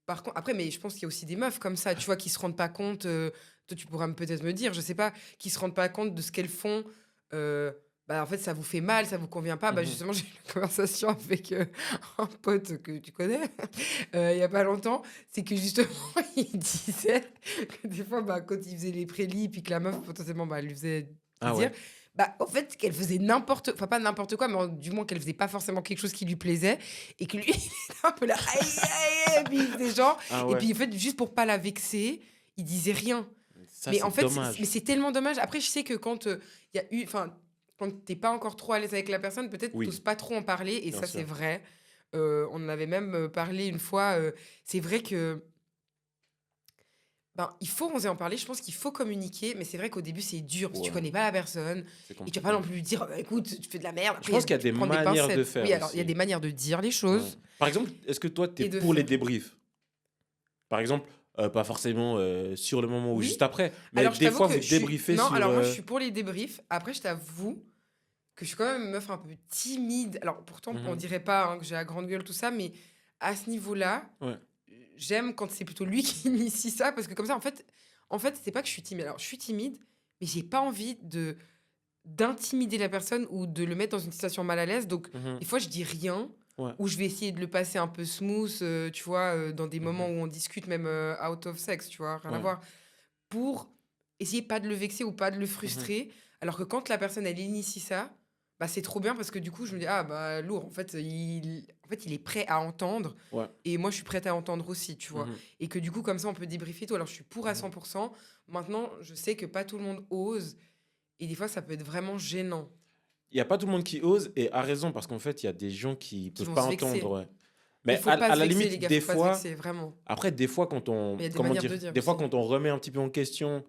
par contre, après, mais je pense qu'il y a aussi des meufs comme ça, tu vois, qui se rendent pas compte, toi, tu pourras peut-être me dire, je sais pas, qui se rendent pas compte de ce qu'elles font. euh, En fait, ça vous fait mal, ça vous convient pas. Mhm. Justement, j'ai eu une conversation avec un pote que tu connais il y a pas longtemps. C'est que justement, il disait que des fois, quand il faisait les prélis, puis que la meuf, potentiellement, elle lui faisait Ah plaisir, ouais. en fait, qu'elle faisait enfin, pas n'importe quoi, mais du moins qu'elle faisait pas forcément quelque chose qui lui plaisait, et que lui, il était un peu là, aïe, aïe, aïe, puis il faisait genre, Ah et ouais. puis en fait, juste pour pas la vexer, il disait rien. Ça, Mais en c'est fait, mais dommage. c'est tellement dommage. Après, je sais que quand il y a eu, enfin, quand t'es pas encore trop à l'aise avec la personne, peut-être t'oses Oui, pas trop en parler, et bien ça, c'est sûr. vrai. On en avait même parlé une fois. C'est vrai que il faut oser en parler. Je pense qu'il faut communiquer, mais c'est vrai qu'au début, c'est dur parce que tu Ouais, connais pas la personne c'est et tu vas pas non compliqué. plus lui dire, écoute, tu fais de la merde. Je Après, pense qu'il y a tu des prends des manières de pincettes. faire Oui, alors il y a aussi. des manières de dire les Ouais. choses Par exemple, est-ce que toi, tu es et de pour les faire. débriefs? Par exemple, pas forcément sur le moment ou juste Oui. après, mais Alors, je des t'avoue fois, que vous je suis. débriefez Non, sur... alors moi, je suis pour les débriefs. Après, je t'avoue que je suis quand même une meuf un peu timide. Alors, pourtant, on Mhm. dirait pas que j'ai la grande gueule, tout ça, mais à ce niveau-là, Ouais. j'aime quand c'est plutôt lui qui initie ça parce que comme ça, en fait, c'est pas que je suis timide. Alors, je suis timide, mais j'ai pas envie d'intimider la personne ou de le mettre dans une situation mal à l'aise. Donc, Mhm. des fois, je dis rien Ouais. ou je vais essayer de le passer un peu smooth, tu vois, dans des moments Mhm. où on discute, même out of sex, tu vois, rien à Ouais. voir, pour essayer pas de le vexer ou pas de le Mhm. frustrer. Alors que quand la personne, elle initie ça, c'est trop bien parce que du coup, je me dis, ah, lourd, en fait, il est prêt à entendre. Ouais. Et moi, je suis prête à entendre aussi, tu vois. Mhm. Et que du coup, comme ça, on peut débriefer tout. Alors, je suis pour à Mhm. 100%. Maintenant, je sais que pas tout le monde ose. Et des fois, ça peut être vraiment gênant, Il n'y a pas tout le monde qui ose et a raison parce qu'en fait, il y a des gens qui qui peuvent vont pas se entendre. vexer. Ouais. Mais il Mais faut pas à se la vexer, les limite, gars, des faut pas se fois, vexer, vraiment. après, des fois, quand on, Mais il y a des comment manières dire, de dire des fois, aussi. quand on remet un petit peu en question,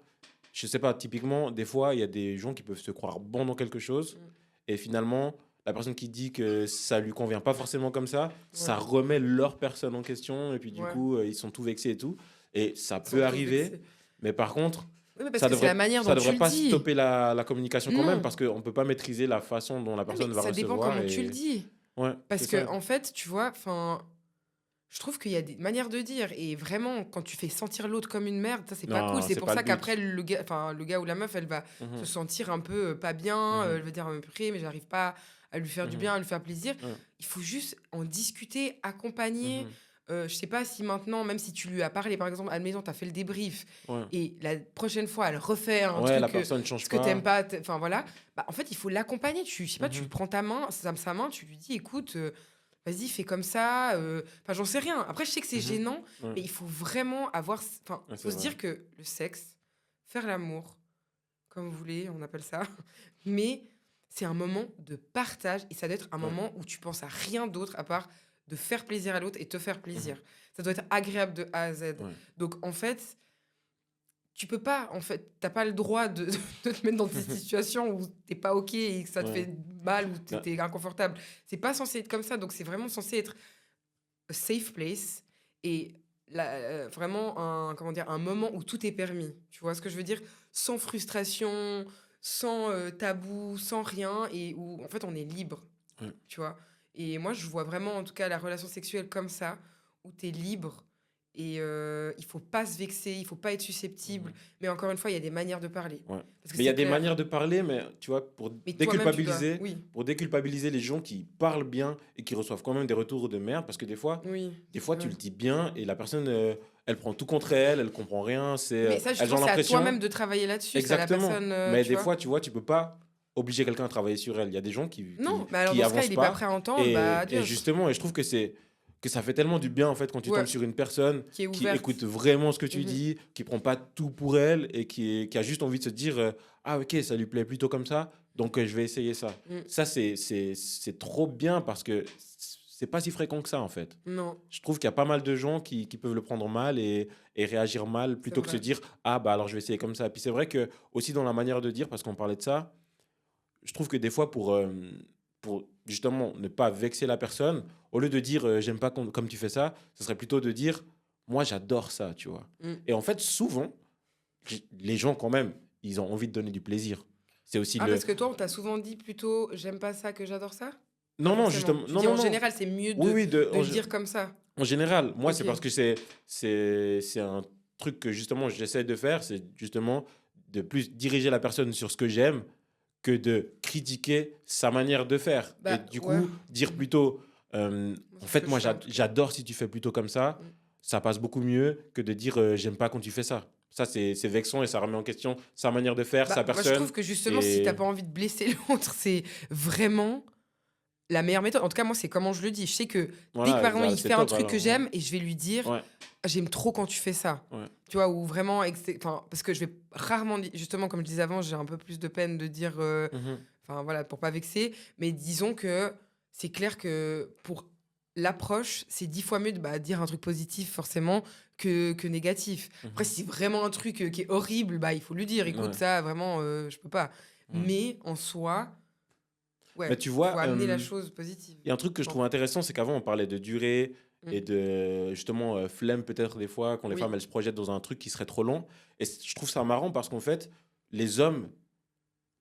je sais pas, typiquement, des fois, il y a des gens qui peuvent se croire bons dans quelque chose Mm. et finalement, la personne qui dit que ça lui convient pas forcément comme Ouais, ça remet leur personne en question et puis du ouais. coup, ils sont tout vexés et tout. Et ça Ils sont peut tous arriver, vexés. mais par contre, Oui, mais parce que c'est la manière ça dont tu devrait le pas dis. stopper la communication quand même Non. parce qu'on peut pas maîtriser la façon dont la Non, mais personne va ça dépend recevoir comment tu le et dis. ouais, c'est Parce que, ça. en fait, tu vois, enfin, je trouve qu'il y a des manières de dire. Et vraiment, quand tu fais sentir l'autre comme une merde, ça, c'est pas cool. Non, C'est c'est pour pas le ça qu'après, but. le gars ou la meuf, elle va se Mhm, sentir un peu pas bien. mhm, Elle va dire, purée, mais j'arrive pas à lui faire du mhm, bien, à lui faire plaisir. ouais, Il faut juste en discuter, accompagner. mhm, Je sais pas si maintenant, même si tu lui as parlé, par exemple, à la maison, tu as fait le débrief, ouais. et la prochaine fois, elle refait un Ouais, la truc, personne ne change ce que t'aimes pas. pas, enfin voilà, en fait, il faut l'accompagner. Je sais pas, tu Mhm, lui prends ta main, sa main, tu lui dis, écoute, vas-y, fais comme ça. Enfin, j'en sais rien. Après, je sais que c'est mhm, gênant, ouais, mais il faut vraiment avoir. Enfin, ouais, il c'est faut se vrai. dire que le sexe, faire l'amour, comme vous voulez, on appelle ça, mais c'est un moment de partage et ça doit être un moment où tu penses à rien d'autre à part de faire plaisir à l'autre et te faire plaisir. Ça doit être agréable de A à Z. Ouais. Donc, en fait, tu peux pas, en fait, t'as pas le droit de te mettre dans des situations où t'es pas OK et que ça te Ouais. fait mal ou Bah, t'es inconfortable. C'est pas censé être comme ça. Donc, c'est vraiment censé être a safe place et vraiment comment dire, un moment où tout est permis. Tu vois ce que je veux dire? Sans frustration, sans tabou, sans rien et où en fait on est libre. ouais. Tu vois? Et moi, je vois vraiment en tout cas la relation sexuelle comme ça, où tu es libre et il faut pas se vexer, il faut pas être susceptible. Mais encore une fois, il y a des manières de parler. Ouais. Parce que Mais il y a c'est des clair. manières de parler, mais tu vois, Mais toi-même, tu dois. Oui, pour déculpabiliser les gens qui parlent bien et qui reçoivent quand même des retours de merde, parce que oui, des c'est fois tu vrai. le dis bien et la personne, elle prend tout contre elle, elle comprend rien, Mais ça, elles justement, ont c'est à l'impression, toi-même de travailler là-dessus. C'est à la exactement. personne, Mais tu des vois. fois, tu vois, tu peux pas obliger quelqu'un à travailler sur elle. Il y a des gens Non, mais alors qui dans ce cas, avancent il est pas pas prêt à entendre, bah et adios. justement, et je trouve que ça fait tellement du bien en fait quand tu tombes Ouais, sur une personne qui est qui ouverte. écoute vraiment ce que tu Mhm. dis, qui prend pas tout pour elle et qui a juste envie de se dire ah ok, ça lui plaît plutôt comme ça, donc je vais essayer ça. Mm. Ça c'est trop bien parce que c'est pas si fréquent que ça en fait. Non, Je trouve qu'il y a pas mal de gens qui peuvent le prendre mal et réagir mal c'est plutôt que se vrai. dire ah bah alors je vais essayer comme ça. Puis c'est vrai que aussi dans la manière de dire, parce qu'on parlait de ça, je trouve que des fois, pour justement ne pas vexer la personne, au lieu de dire j'aime pas comme tu fais ça, ce serait plutôt de dire moi j'adore ça, tu vois. Mm. Et en fait, souvent, les gens, quand même, ils ont envie de donner du plaisir. C'est aussi Ah, le. parce que toi, on t'a souvent dit plutôt j'aime pas ça que j'adore ça? Pas Non, non, forcément. justement. Tu Non, dis non, en non. général, c'est mieux Oui, oui, de le dire comme ça. en général. Moi, c'est Ok. parce que c'est un truc que justement j'essaie de faire, c'est justement de plus diriger la personne sur ce que j'aime que de critiquer sa manière de faire. Et Bah du ouais. coup, dire plutôt, Moi, en c'est ce fait, que je moi, fais en tout cas. j'adore si tu fais plutôt comme ça, Mm. ça passe beaucoup mieux que de dire, j'aime pas quand tu fais ça. Ça, c'est vexant et ça remet en question sa manière de faire, sa Bah, moi, je personne. trouve que justement, si t'as Et pas envie de blesser l'autre, c'est vraiment la meilleure méthode. En tout cas, moi, c'est comment je le dis. Je sais que dès que, voilà, par exemple, il c'est fait un top truc que alors. Ouais, j'aime et je vais lui dire, ouais, j'aime trop quand tu fais ça. ouais. Tu vois, ou vraiment, enfin, parce que je vais rarement, justement, comme je disais avant, j'ai un peu plus de peine de dire, Mhm, enfin, voilà, pour pas vexer. Mais disons que c'est clair que pour l'approche, c'est 10 fois mieux de dire un truc positif, forcément, que négatif. Après, mhm. si c'est vraiment un truc qui est horrible, il faut lui dire, écoute, Ouais, ça, vraiment, je peux pas. ouais. Mais en soi, Mais ouais, tu faut vois, amener la chose positive. il y a un truc que je Bon. trouve intéressant, c'est qu'avant, on parlait de durée Mm. et de justement flemme peut-être des fois, quand les Oui. femmes, elles se projettent dans un truc qui serait trop long. Et je trouve ça marrant parce qu'en fait, les hommes,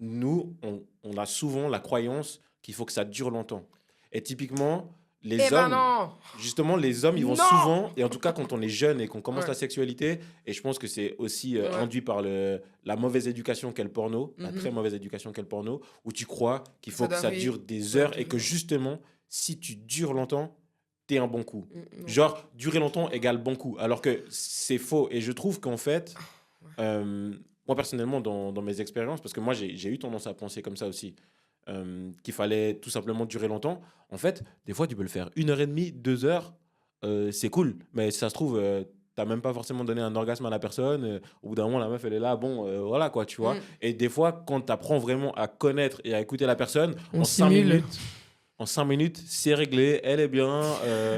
nous, on a souvent la croyance qu'il faut que ça dure longtemps. Et typiquement, Eh les ben hommes, non! justement, les hommes, ils vont Non! souvent, et en tout cas quand on est jeune et qu'on commence Ouais. la sexualité, et je pense que c'est aussi Ouais. induit par la mauvaise éducation qu'est le porno, la très Mhm. mauvaise éducation qu'est le porno, où tu crois qu'il Ça faut que doit ça dure arriver. des Ouais, heures et durer que longtemps. justement, si tu dures longtemps, t'es un bon coup. Non. Genre, durer longtemps égale bon coup. Alors que c'est faux. Et je trouve qu'en fait, Ouais. moi personnellement, dans mes expériences, parce que moi j'ai eu tendance à penser comme ça aussi, qu'il fallait tout simplement durer longtemps. En fait, des fois, tu peux le faire 1 heure et demie, 2 heures, c'est cool. Mais si ça se trouve, t'as même pas forcément donné un orgasme à la personne. Au bout d'un moment, la meuf, elle est là, bon, voilà quoi, tu vois. Mm. Et des fois, quand tu apprends vraiment à connaître et à écouter la personne, On en cinq simule. minutes, en 5 minutes, c'est réglé, elle est bien,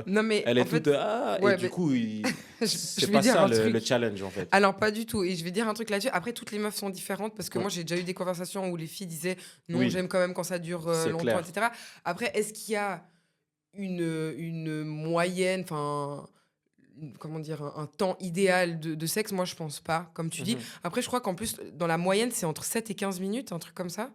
Non, mais elle en est toute. fait, Ah, et ouais, du mais coup, je c'est vais pas dire ça un le truc. challenge en fait. Alors, pas du tout. Et je vais dire un truc là-dessus. Après, toutes les meufs sont différentes parce que Ouais. moi, j'ai déjà eu des conversations où les filles disaient non, Oui, j'aime quand même quand ça dure c'est longtemps, clair. etc. Après, est-ce qu'il y a une moyenne, enfin, comment dire, un temps idéal de sexe? Moi, je pense pas, comme tu dis. Mhm. Après, je crois qu'en plus, dans la moyenne, c'est entre 7 et 15 minutes, un truc comme ça.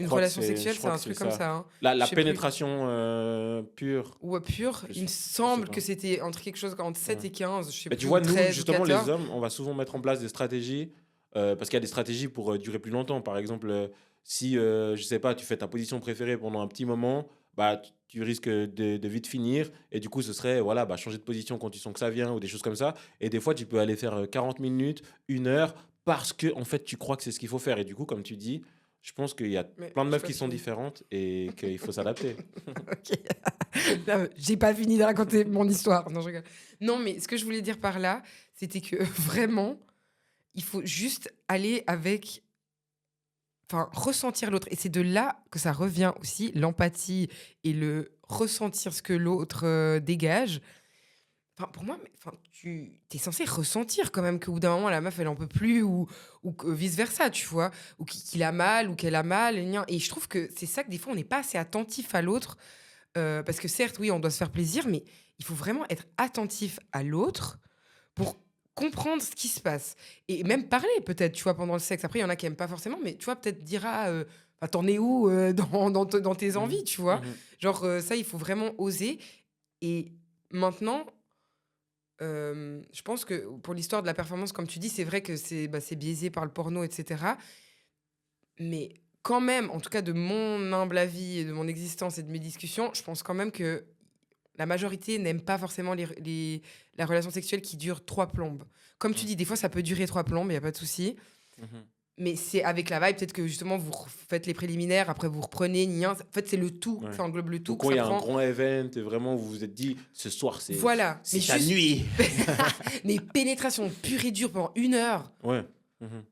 Une relation Je sexuelle, c'est crois que un c'est truc comme ça. ça. Hein. La Je sais plus. pénétration pure, Ou pur, il me je sais semble que pas. c'était entre quelque chose entre 7 Ouais. et 15, je sais Mais tu plus, ou vois, nous, 13 ou justement, les 14. hommes, on va souvent mettre en place des stratégies, parce qu'il y a des stratégies pour durer plus longtemps. Par exemple, si, je sais pas, tu fais ta position préférée pendant un petit moment, bah, tu risques de vite finir. Et du coup, ce serait voilà, bah, changer de position quand tu sens que ça vient ou des choses comme ça. Et des fois, tu peux aller faire 40 minutes, 1 heure, parce que en fait, tu crois que c'est ce qu'il faut faire. Et du coup, comme tu dis, je pense qu'il y a Mais plein de j'ai meufs pas qui sont fini. différentes et qu'il faut s'adapter. Ok. Non, j'ai pas fini de raconter mon histoire. Non, je rigole. Non, mais ce que je voulais dire par là, c'était que vraiment, il faut juste aller avec enfin, ressentir l'autre. Et c'est de là que ça revient aussi, l'empathie et le ressentir ce que l'autre dégage. Enfin, pour moi, enfin, tu es censé ressentir quand même qu'au bout d'un moment, la meuf, elle en peut plus ou que vice-versa, tu vois. Ou qu'il a mal ou qu'elle a mal. Et je trouve que c'est ça que des fois, on n'est pas assez attentif à l'autre. Parce que certes, oui, on doit se faire plaisir, mais il faut vraiment être attentif à l'autre pour comprendre ce qui se passe. Et même parler peut-être, tu vois, pendant le sexe. Après, il y en a qui n'aiment pas forcément, mais tu vois, peut-être dira, bah, t'en es où dans tes Mhm. envies, tu vois. Mhm. Genre, ça, il faut vraiment oser. Et maintenant, je pense que pour l'histoire de la performance, comme tu dis, c'est vrai que c'est biaisé par le porno, etc. Mais quand même, en tout cas de mon humble avis et de mon existence et de mes discussions, je pense quand même que la majorité n'aime pas forcément la relation sexuelle qui dure 3 plombes. Comme tu Mhm. dis, des fois, ça peut durer 3 plombes, il n'y a pas de souci. Mhm. Mais c'est avec la vibe, peut-être que justement, faites les préliminaires, après vous reprenez, en fait, c'est le tout, Ouais. ça englobe le tout, Donc, que quand il ça y a un prend. grand event, et vraiment, vous vous êtes dit, ce soir, Voilà. Mais c'est ta juste, nuit. mais pénétration pure et dure pendant 1 heure, Ouais. Mhm.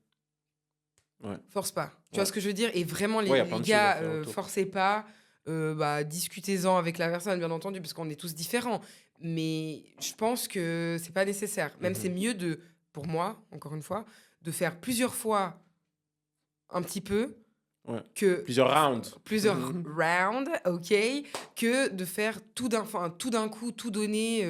Ouais. force pas. Tu vois Ouais. ce que je veux dire? Et vraiment, Ouais, il y a les plein de choses à gars, faire autour. forcez pas. Bah, discutez-en avec la personne, bien entendu, parce qu'on est tous différents. Mais je pense que c'est pas nécessaire. Même c'est Mhm. mieux pour moi, encore une fois, de faire plusieurs fois un petit peu Ouais. que Plusieurs rounds. plusieurs rounds, ok, que de faire tout d'un coup, tout donner,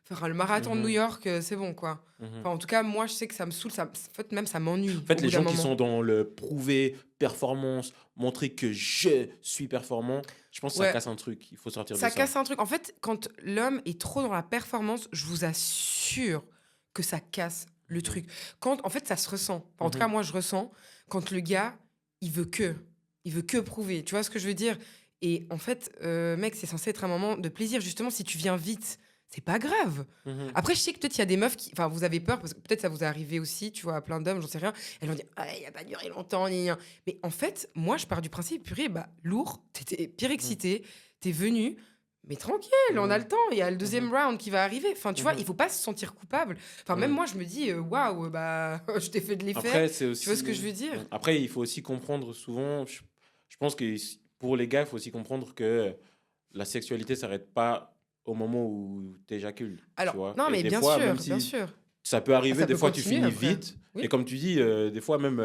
faire le marathon de New Mhm. York, c'est bon, quoi. Mhm. Enfin, en tout cas, moi, je sais que ça me saoule, en fait, même ça m'ennuie En fait, au les bout d'un gens qui moment. sont dans le prouver, performance, montrer que je suis performant, je pense que ça Ouais, casse un truc. Il faut sortir de ça ça. casse un truc. En fait, quand l'homme est trop dans la performance, je vous assure que ça casse le Mhm. truc. En fait, ça se ressent. Enfin, en tout cas, Mhm. moi, je ressens quand le gars, il veut que. Il veut que prouver. Tu vois ce que je veux dire? Et en fait, mec, c'est censé être un moment de plaisir. Justement, si tu viens vite, c'est pas grave. Mhm. Après, je sais que peut-être il y a des meufs qui. Enfin, vous avez peur, parce que peut-être ça vous est arrivé aussi, tu vois, à plein d'hommes, j'en sais rien. Elles vont dire, ah, il a pas duré longtemps, gna, gna. Mais en fait, moi, je pars du principe, purée, bah, lourd, t'étais pire Mhm. excité, t'es venu, mais tranquille, on a Mhm. le temps, il y a le deuxième Mhm. round qui va arriver. Enfin, tu vois, il Mhm. faut pas se sentir coupable. Enfin, même Ouais. moi, je me dis, waouh, bah, je t'ai fait de l'effet. Après, c'est Tu vois ce que aussi. je veux dire? Après, il faut aussi comprendre souvent. Je pense que pour les gars, il faut aussi comprendre que la sexualité s'arrête pas au moment où tu éjacules, tu Alors, vois. non, Et mais des fois, même bien si sûr. ça peut Ah, arriver, ça des peut fois tu continuer finis après. vite. Et Oui, comme tu dis, des fois même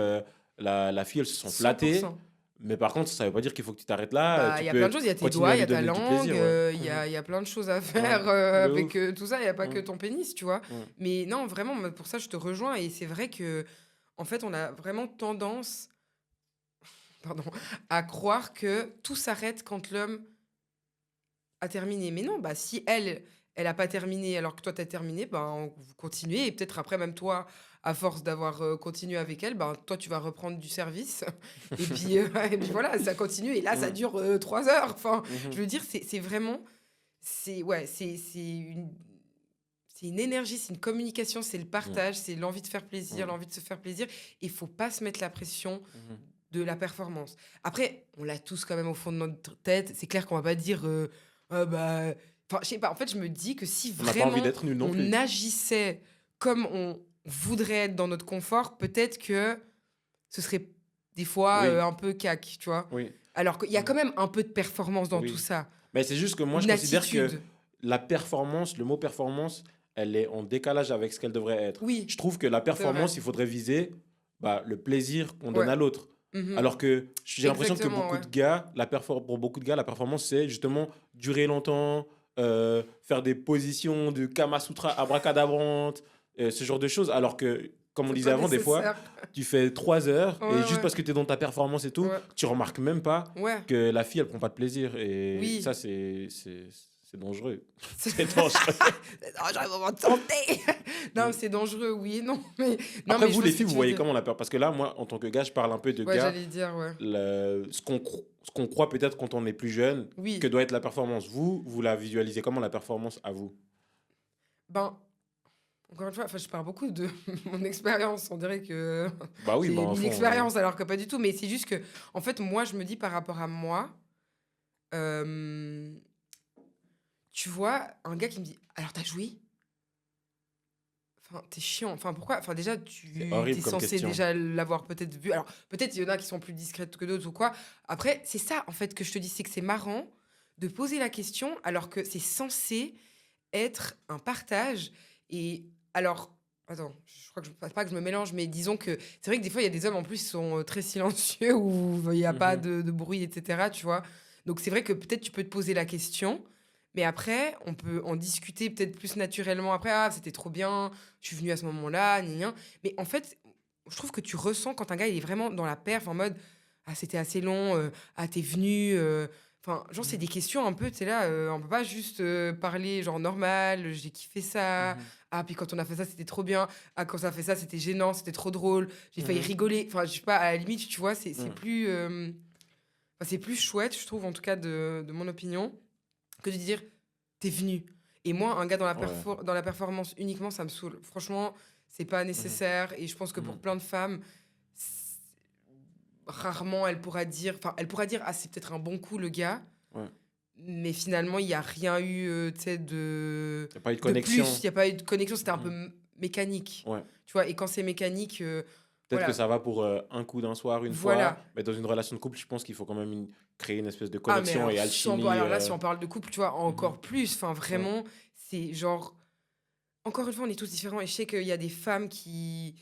la fille, elles se sont flattées. 100%. Mais par contre, ça veut pas dire qu'il faut que tu t'arrêtes là. Bah, il Tu y a plein peux de choses. Il y a tes continuer doigts, à il y lui a ta donner du langue, plaisir, ouais. il y a plein de choses à Ouais, faire de avec ouf. tout ça. Il n'y a pas que Ouais, ton pénis, tu vois. ouais. Mais non, vraiment, moi, pour ça, je te rejoins. Et c'est vrai que, en fait, on a vraiment tendance, pardon, à croire que tout s'arrête quand l'homme a terminé. Mais non, bah, si elle a pas terminé alors que toi, tu as terminé, ben, vous continuez. Et peut-être après, même toi, à force d'avoir continué avec elle, ben, toi, tu vas reprendre du service. Et puis voilà, ça continue. Et là, ça Ouais. dure 3 heures. Enfin, je Mhm. veux dire, c'est vraiment. Ouais, c'est une énergie, c'est une communication, c'est le Ouais. partage, c'est l'envie de faire plaisir, Ouais. l'envie de se faire plaisir. Il faut pas se mettre la pression Mhm. de la performance. Après, on l'a tous quand même au fond de notre tête. C'est clair qu'on va pas dire ah bah enfin je sais pas, en fait, je me dis que si On n'a pas envie vraiment d'être nul non on plus. agissait comme on voudrait être dans notre confort, peut-être que ce serait des fois Oui, un peu cac, tu vois. oui. Alors qu'il y a Mhm. quand même un peu de performance dans tout Oui. ça, Mais c'est juste que moi, je une considère que attitude. la performance, le mot performance, elle est en décalage avec ce qu'elle devrait être. Oui, Je trouve que la c'est vrai. performance, il faudrait viser bah, le plaisir qu'on donne Ouais. à l'autre. Mhm. Alors que j'ai l'impression que Exactement, ouais. pour beaucoup de gars, la performance, c'est justement durer longtemps, faire des positions de Kama Sutra abracadabrante, ce genre de choses. Alors que, comme on C'est disait pas avant, des fois, nécessaire. tu fais 3 heures Ouais, et juste ouais. parce que tu es dans ta performance et tout, Ouais. tu remarques même pas Ouais. que la fille, elle prend pas de plaisir. Et ça, Oui. c'est dangereux. C'est C'est dangereux. c'est dangereux pour votre santé. Non, mais Mm. c'est dangereux, oui et non. Mais, non, Après, mais je vous, vois les ce que filles, vous tu veux voyez dire. comment la peur? Parce que là, moi, en tant que gars, je parle un peu de Ouais, gars. j'allais dire, ouais. Ce qu'on croit peut-être quand on est plus jeune, que Oui. doit être la performance. Vous la visualisez comment la performance à vous? Ben, encore une fois, enfin, je parle beaucoup de mon expérience. On dirait que Bah oui, bah j'ai en 1000 fond. expériences alors que pas du tout. Mais c'est juste que, en fait, moi, je me dis par rapport à moi, euh, tu vois, un gars qui me dit, alors t'as joué? Enfin, t'es chiant. Enfin, pourquoi? Enfin, déjà, C'est tu horrible es comme censé question. déjà l'avoir peut-être vu. Alors, peut-être il y en a qui sont plus discrètes que d'autres ou quoi. Après, c'est ça, en fait, que je te dis, c'est que c'est marrant de poser la question alors que c'est censé être un partage. Et alors, attends, je crois que pas que je me mélange, mais disons que c'est vrai que des fois, il y a des hommes en plus qui sont très silencieux où il n'y a pas Mhm. de bruit, etc. Tu vois. Donc, c'est vrai que peut-être tu peux te poser la question. Mais après, on peut en discuter peut-être plus naturellement. Après, ah, c'était trop bien, je suis venue à ce moment-là, gna gna. Mais en fait, je trouve que tu ressens quand un gars il est vraiment dans la perf, en mode, ah, c'était assez long, ah, t'es venu. Enfin, genre, c'est des questions un peu, tu sais là, on peut pas juste parler genre normal, j'ai kiffé ça. Mhm. Ah, puis quand on a fait ça, c'était trop bien. Ah, quand ça a fait ça, c'était gênant, c'était trop drôle. J'ai failli Mhm. rigoler. Enfin, je sais pas, à la limite, tu vois, c'est Mhm. plus, enfin, c'est plus chouette, je trouve, en tout cas, de mon opinion, que de dire, t'es venu. Et moi, un gars Ouais. dans la performance uniquement, ça me saoule. Franchement, c'est pas Mhm. nécessaire. Et je pense que pour Mhm. plein de femmes, rarement elle pourra dire, enfin, elle pourra dire, ah, c'est peut-être un bon coup, le gars. Ouais. Mais finalement, il n'y a rien eu, tu sais, Y a pas eu de de plus. connexion. Il n'y a pas eu de connexion. C'était un peu Mhm. mécanique. Ouais. Tu vois, et quand c'est mécanique, Peut-être que voilà. ça va pour un coup d'un soir, une fois, Voilà. mais dans une relation de couple, je pense qu'il faut quand même créer une espèce de Ah, mais connexion alors, et alchimie. alors là, si on parle de couple, tu vois, Mhm. encore plus. Enfin, Ouais. vraiment, c'est genre. Encore une fois, on est tous différents et je sais qu'il y a des femmes qui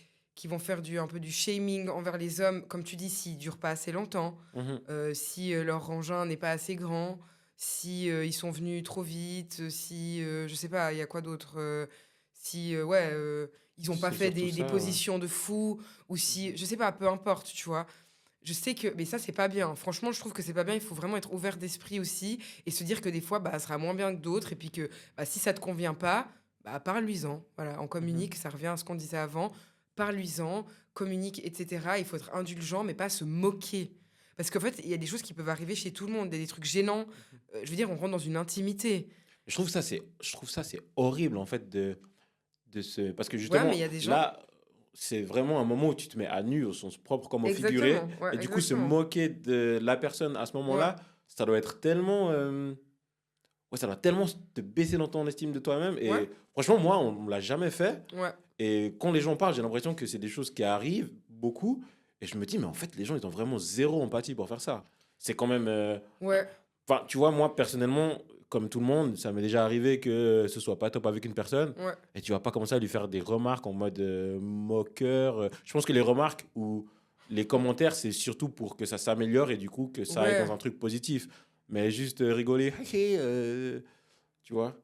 vont faire un peu du shaming envers les hommes, comme tu dis, s'ils durent pas assez longtemps, Mhm. si leur engin n'est pas assez grand, si ils sont venus trop vite, si, je sais pas, il y a quoi d'autre, si, ouais, ils ont pas C'est fait surtout des ça. Ouais. positions de fou, ou si, Mhm. je sais pas, peu importe, tu vois. Je sais que, mais ça, c'est pas bien. Franchement, je trouve que c'est pas bien. Il faut vraiment être ouvert d'esprit aussi et se dire que des fois, bah, ça sera moins bien que d'autres. Et puis que bah, si ça te convient pas, bah, parle-lui-en. Voilà, on Mhm. communique, ça revient à ce qu'on disait avant. Parle-lui-en, communique, etc. Il faut être indulgent, mais pas se moquer. Parce qu'en fait, il y a des choses qui peuvent arriver chez tout le monde, des trucs gênants. Je veux dire, on rentre dans une intimité. Je trouve ça c'est horrible en fait de se parce que Ouais, mais il justement y a des gens. là c'est vraiment un moment où tu te mets à nu au sens propre comme au figuré Exactement, ouais, et du coup se exactement. moquer de la personne à ce Ouais, moment-là, ça doit être tellement ouais, ça doit tellement te baisser dans ton estime de toi-même ouais, et franchement moi on me l'a jamais fait ouais, et quand les gens parlent, j'ai l'impression que c'est des choses qui arrivent beaucoup et je me dis mais en fait les gens ils ont vraiment zéro empathie pour faire ça. C'est quand même ouais, enfin, tu vois, moi, personnellement, comme tout le monde, ça m'est déjà arrivé que ce soit pas top avec une personne. ouais, Et tu vas pas commencer à lui faire des remarques en mode moqueur. Je pense que les remarques ou les commentaires, c'est surtout pour que ça s'améliore et du coup que ça aille dans ouais. un truc positif. Mais juste rigoler, tu vois.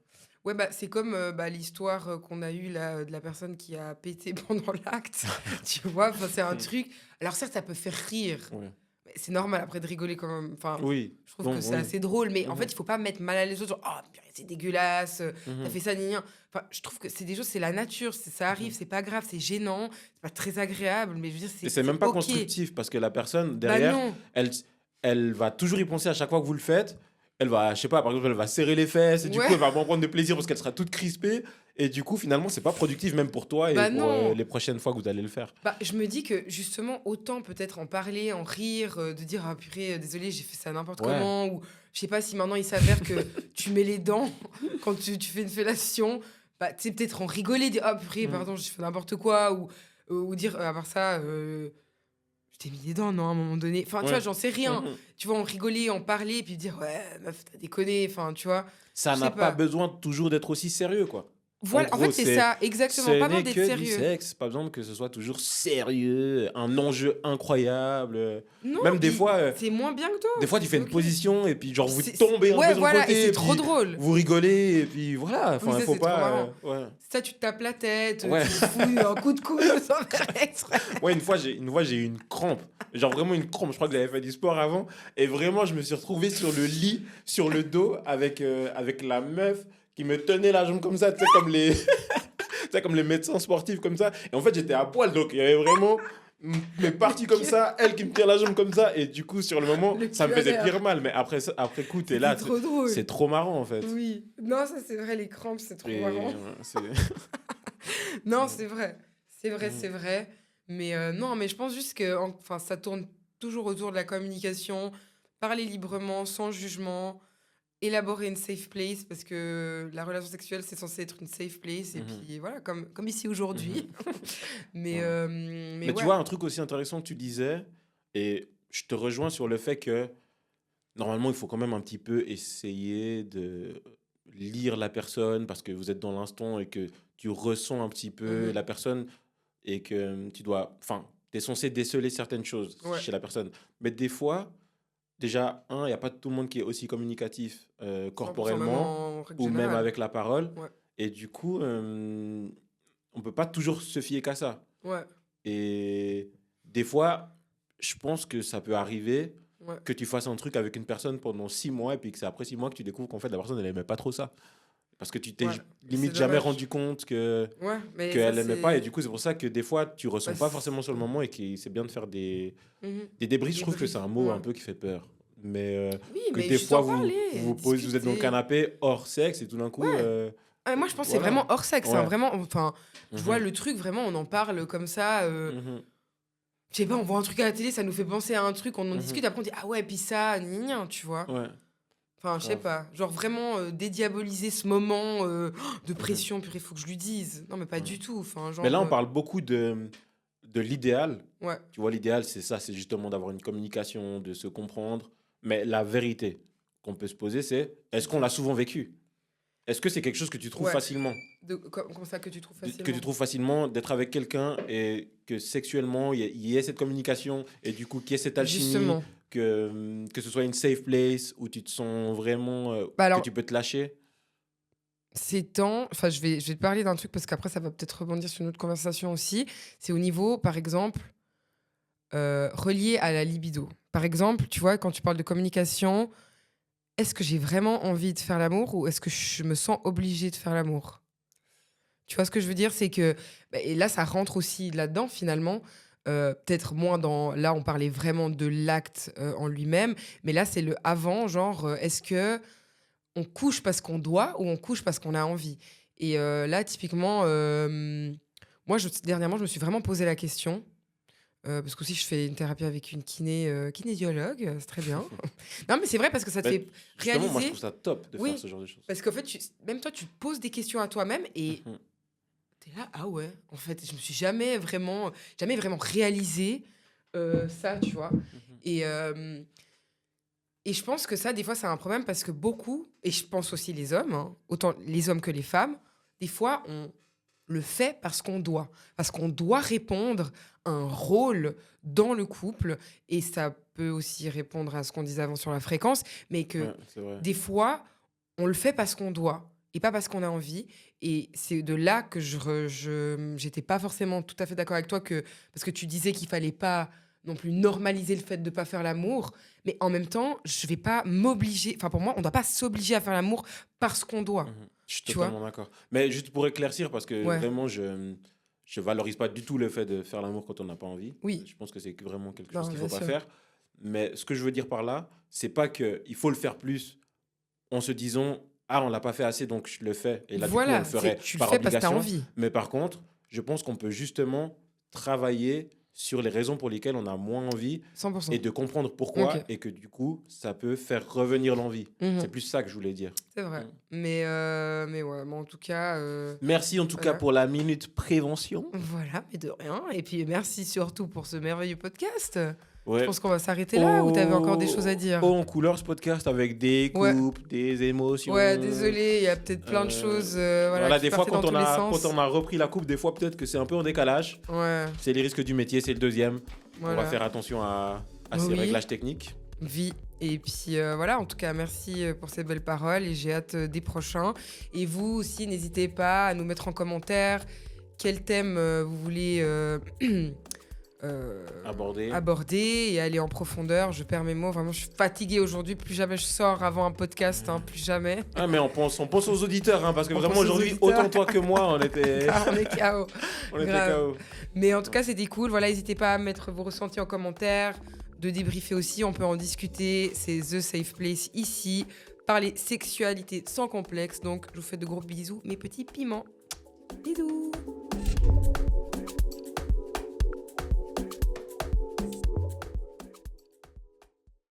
Ouais, bah, c'est comme bah, l'histoire qu'on a eue là, de la personne qui a pété pendant l'acte. Tu vois, enfin, c'est un truc. Alors, certes, ça peut faire rire. Ouais. Mais c'est normal après de rigoler quand même. Enfin, Oui, je trouve que bon, c'est oui. assez drôle. Mais en fait, Mhm, il faut pas mettre mal à les autres. Genre, oh, purée, c'est dégueulasse. T'as mhm, fait ça, gna gna. Enfin, je trouve que c'est des choses, c'est la nature. Ça arrive, mhm. c'est pas grave, c'est gênant. C'est pas très agréable. Mais je veux dire, Et c'est c'est c'est même pas OK. constructif parce que la personne Bah derrière, non. elle, elle va toujours y penser à chaque fois que vous le faites. Elle va, je sais pas, par exemple, elle va serrer les fesses et du coup, Ouais, elle va moins prendre de plaisir parce qu'elle sera toute crispée. Et du coup, finalement, c'est pas productif même pour toi et bah pour non. les prochaines fois que vous allez le faire. Bah, je me dis que justement, autant peut-être en parler, en rire, de dire ah purée, désolé, j'ai fait ça n'importe Ouais. comment, ou je sais pas si maintenant il s'avère que tu mets les dents quand tu fais une fellation, bah tu sais, peut-être en rigoler, dire ah purée, Mhm. pardon, j'ai fait n'importe quoi, ou dire à part ça, je t'ai mis les dents, non, à un moment donné. Enfin, tu vois, Ouais. j'en sais rien. Mhm. Tu vois, en rigoler, en parler, et puis dire ouais, meuf, t'as déconné, enfin, tu vois, Ça je sais n'a pas pas. besoin toujours d'être aussi sérieux, quoi. En Voilà, en gros, fait, c'est ça, exactement, ce pas besoin n'est d'être que du sérieux. sexe. Pas besoin que ce soit toujours sérieux, un enjeu incroyable. Non, Même puis c'est moins bien que des d'autres, fois, et tu fais c'est une ok. position et puis genre vous C'est tombez un peu ouais, sur le voilà et côté c'est et trop puis drôle. vous rigolez et puis voilà. Oui, Enfin, il ça, faut c'est trop pas. marrant. Ouais. Ça, tu te tapes la tête, Ouais. tu te fous un coup de coude sans faire exprès. Ouais, une fois, j'ai eu une crampe. Genre vraiment une crampe. Je crois que j'avais fait du sport avant. Et vraiment, je me suis retrouvé sur le lit, sur le dos, avec la meuf qui me tenait la jambe comme ça, tu sais, comme les, tu sais, comme les médecins sportifs comme ça. Et en fait, j'étais à poil. Donc, il y avait vraiment mes Le parties comme cul ça, elle qui me tire la jambe comme ça. Et du coup, sur le moment, le ça me cul à faisait l'air. pire mal. Mais après, après coup, t'es C'était là. trop drôle. C'est trop marrant, en fait. Oui. Non, ça, c'est vrai, les crampes, c'est trop Et marrant. c'est. Non, c'est vrai. C'est vrai, Mhm. c'est vrai. Mais non, mais je pense juste que enfin, ça tourne toujours autour de la communication, parler librement, sans jugement. élaborer une safe place parce que la relation sexuelle, c'est censé être une safe place. Et puis voilà, comme ici aujourd'hui. Mais Mais tu ouais. vois, un truc aussi intéressant que tu disais, et je te rejoins sur le fait que normalement, il faut quand même un petit peu essayer de lire la personne parce que vous êtes dans l'instant et que tu ressens un petit peu Mhm. la personne et que tu dois. Enfin, tu es censé déceler certaines choses Ouais. chez la personne. Mais des fois, déjà, il n'y a pas tout le monde qui est aussi communicatif 100% même corporellement en règle ou même générale. avec la parole. Ouais. Et du coup, on peut pas toujours se fier qu'à ça. Ouais. Et des fois, je pense que ça peut arriver Ouais. que tu fasses un truc avec une personne pendant 6 mois et puis que c'est après 6 mois que tu découvres qu'en fait la personne elle aimait pas trop ça. Parce que tu t'es Ouais. limite C'est jamais dommage. rendu compte que Ouais, mais qu'elle ça, aimait pas. Et c'est. du coup, c'est pour ça que des fois tu ressens Bah, pas forcément sur le moment et que c'est bien de faire Mhm. des débriefs. Des Je trouve que c'est un mot ouais. un peu qui fait peur. Mais Oui, que mais des juste fois en vous parler, vous posez, vous êtes dans le discuter. canapé hors sexe et tout d'un coup. Ouais. Moi, je pense que c'est Voilà. vraiment hors sexe. Hein, Ouais. vraiment, enfin, je vois Mhm. le truc, vraiment, on en parle comme ça. Mhm. Je sais pas, on voit un truc à la télé, ça nous fait penser à un truc, on en Mhm. discute, après on dit ah ouais, puis ça, gna, tu vois. Ouais. Enfin, je sais Grave. pas, genre vraiment dédiaboliser ce moment de Mhm. pression, purée, faut que je lui dise. Non, mais pas Ouais. du tout. Enfin, Mais là, genre, on parle beaucoup de l'idéal. ouais, Tu vois, l'idéal, c'est ça, c'est justement d'avoir une communication, de se comprendre. Mais la vérité qu'on peut se poser, c'est est-ce qu'on l'a souvent vécu? Est-ce que c'est quelque chose que tu trouves ouais. facilement? Comme ça que tu trouves Que facilement. tu trouves facilement d'être avec quelqu'un et que sexuellement, il y ait cette communication et du coup, qu'il y ait cette alchimie, Justement. que ce soit une safe place où tu te sens vraiment, Bah que alors, tu peux te lâcher? ces temps, enfin, je vais te parler d'un truc parce qu'après, ça va peut-être rebondir sur une autre conversation aussi. C'est au niveau, par exemple, relié à la libido. Par exemple, tu vois, quand tu parles de communication, est-ce que j'ai vraiment envie de faire l'amour ou est-ce que je me sens obligée de faire l'amour? Tu vois ce que je veux dire? C'est que, bah, et là, ça rentre aussi là-dedans finalement. Peut-être moins dans. Là, on parlait vraiment de l'acte en lui-même, mais là, c'est le avant, genre, est-ce que on couche parce qu'on doit ou on couche parce qu'on a envie? Et là, typiquement, moi, dernièrement, je me suis vraiment posé la question. Parce qu'aussi, je fais une thérapie avec une kinésiologue, c'est très bien. Non, mais c'est vrai parce que ça te Mais fait justement, moi, je réaliser. trouve ça top de faire Oui, ce genre de choses. parce qu'en fait, même toi, tu te poses des questions à toi-même et Mhm. t'es là, ah ouais, en fait, je me suis jamais vraiment réalisé ça, tu vois. Mhm. Et je pense que ça, des fois, c'est un problème parce que beaucoup, et je pense aussi les hommes, hein, autant les hommes que les femmes, des fois, on le fait parce qu'on doit répondre à un rôle dans le couple, et ça peut aussi répondre à ce qu'on disait avant sur la fréquence, mais que Ouais, c'est vrai. des fois, on le fait parce qu'on doit et pas parce qu'on a envie. Et c'est de là que j'étais pas forcément tout à fait d'accord avec toi parce que tu disais qu'il fallait pas non plus normaliser le fait de pas faire l'amour, mais en même temps, je vais pas m'obliger. Enfin, pour moi, on doit pas s'obliger à faire l'amour parce qu'on doit. Je suis Tu vois? totalement d'accord. Mais juste pour éclaircir, parce que Ouais. vraiment, je valorise pas du tout le fait de faire l'amour quand on n'a pas envie. Oui. Je pense que c'est vraiment quelque Non, chose qu'il bien faut pas sûr. faire. Mais ce que je veux dire par là, c'est pas qu'il faut le faire plus en se disant ah on l'a pas fait assez donc je le fais et là du coup on le Voilà, ferait tu le par fais parce que tu as obligation. envie. Mais par contre, je pense qu'on peut justement travailler sur les raisons pour lesquelles on a moins envie 100%. et de comprendre pourquoi Ok. et que du coup ça peut faire revenir l'envie. Mhm. C'est plus ça que je voulais dire. C'est vrai. Mm. Mais ouais, mais en tout cas. Merci en tout cas Voilà. pour la minute prévention. Voilà, mais de rien. Et puis merci surtout pour ce merveilleux podcast. Je Ouais. pense qu'on va s'arrêter là ou t'avais encore des choses à dire? Oh, en couleur ce podcast avec des Ouais. coupes, des émotions. Ouais, désolé, il y a peut-être plein de choses voilà, qui des fois partaient dans tous les sens. quand on a repris la coupe, des fois peut-être que c'est un peu en décalage. Ouais, C'est les risques du métier, c'est le deuxième. On voilà. va faire attention à ces Oui. réglages techniques. Vie. Et puis voilà, en tout cas, merci pour ces belles paroles et j'ai hâte des prochains. Et vous aussi, n'hésitez pas à nous mettre en commentaire quel thème vous voulez aborder et aller en profondeur. Je perds mes mots, vraiment, je suis fatiguée aujourd'hui. Plus jamais je sors avant un podcast, hein, plus jamais. Ah, mais on pense aux auditeurs, hein, parce que On vraiment pense aux aujourd'hui, auditeurs. autant toi que moi, on était, Ah, on est KO. on était Grave. KO. Mais en tout cas, c'était cool. Voilà, n'hésitez pas à mettre vos ressentis en commentaire, de débriefer aussi. On peut en discuter. C'est The Safe Place ici. Parler sexualité sans complexe. Donc, je vous fais de gros bisous, mes petits piments. Bisous.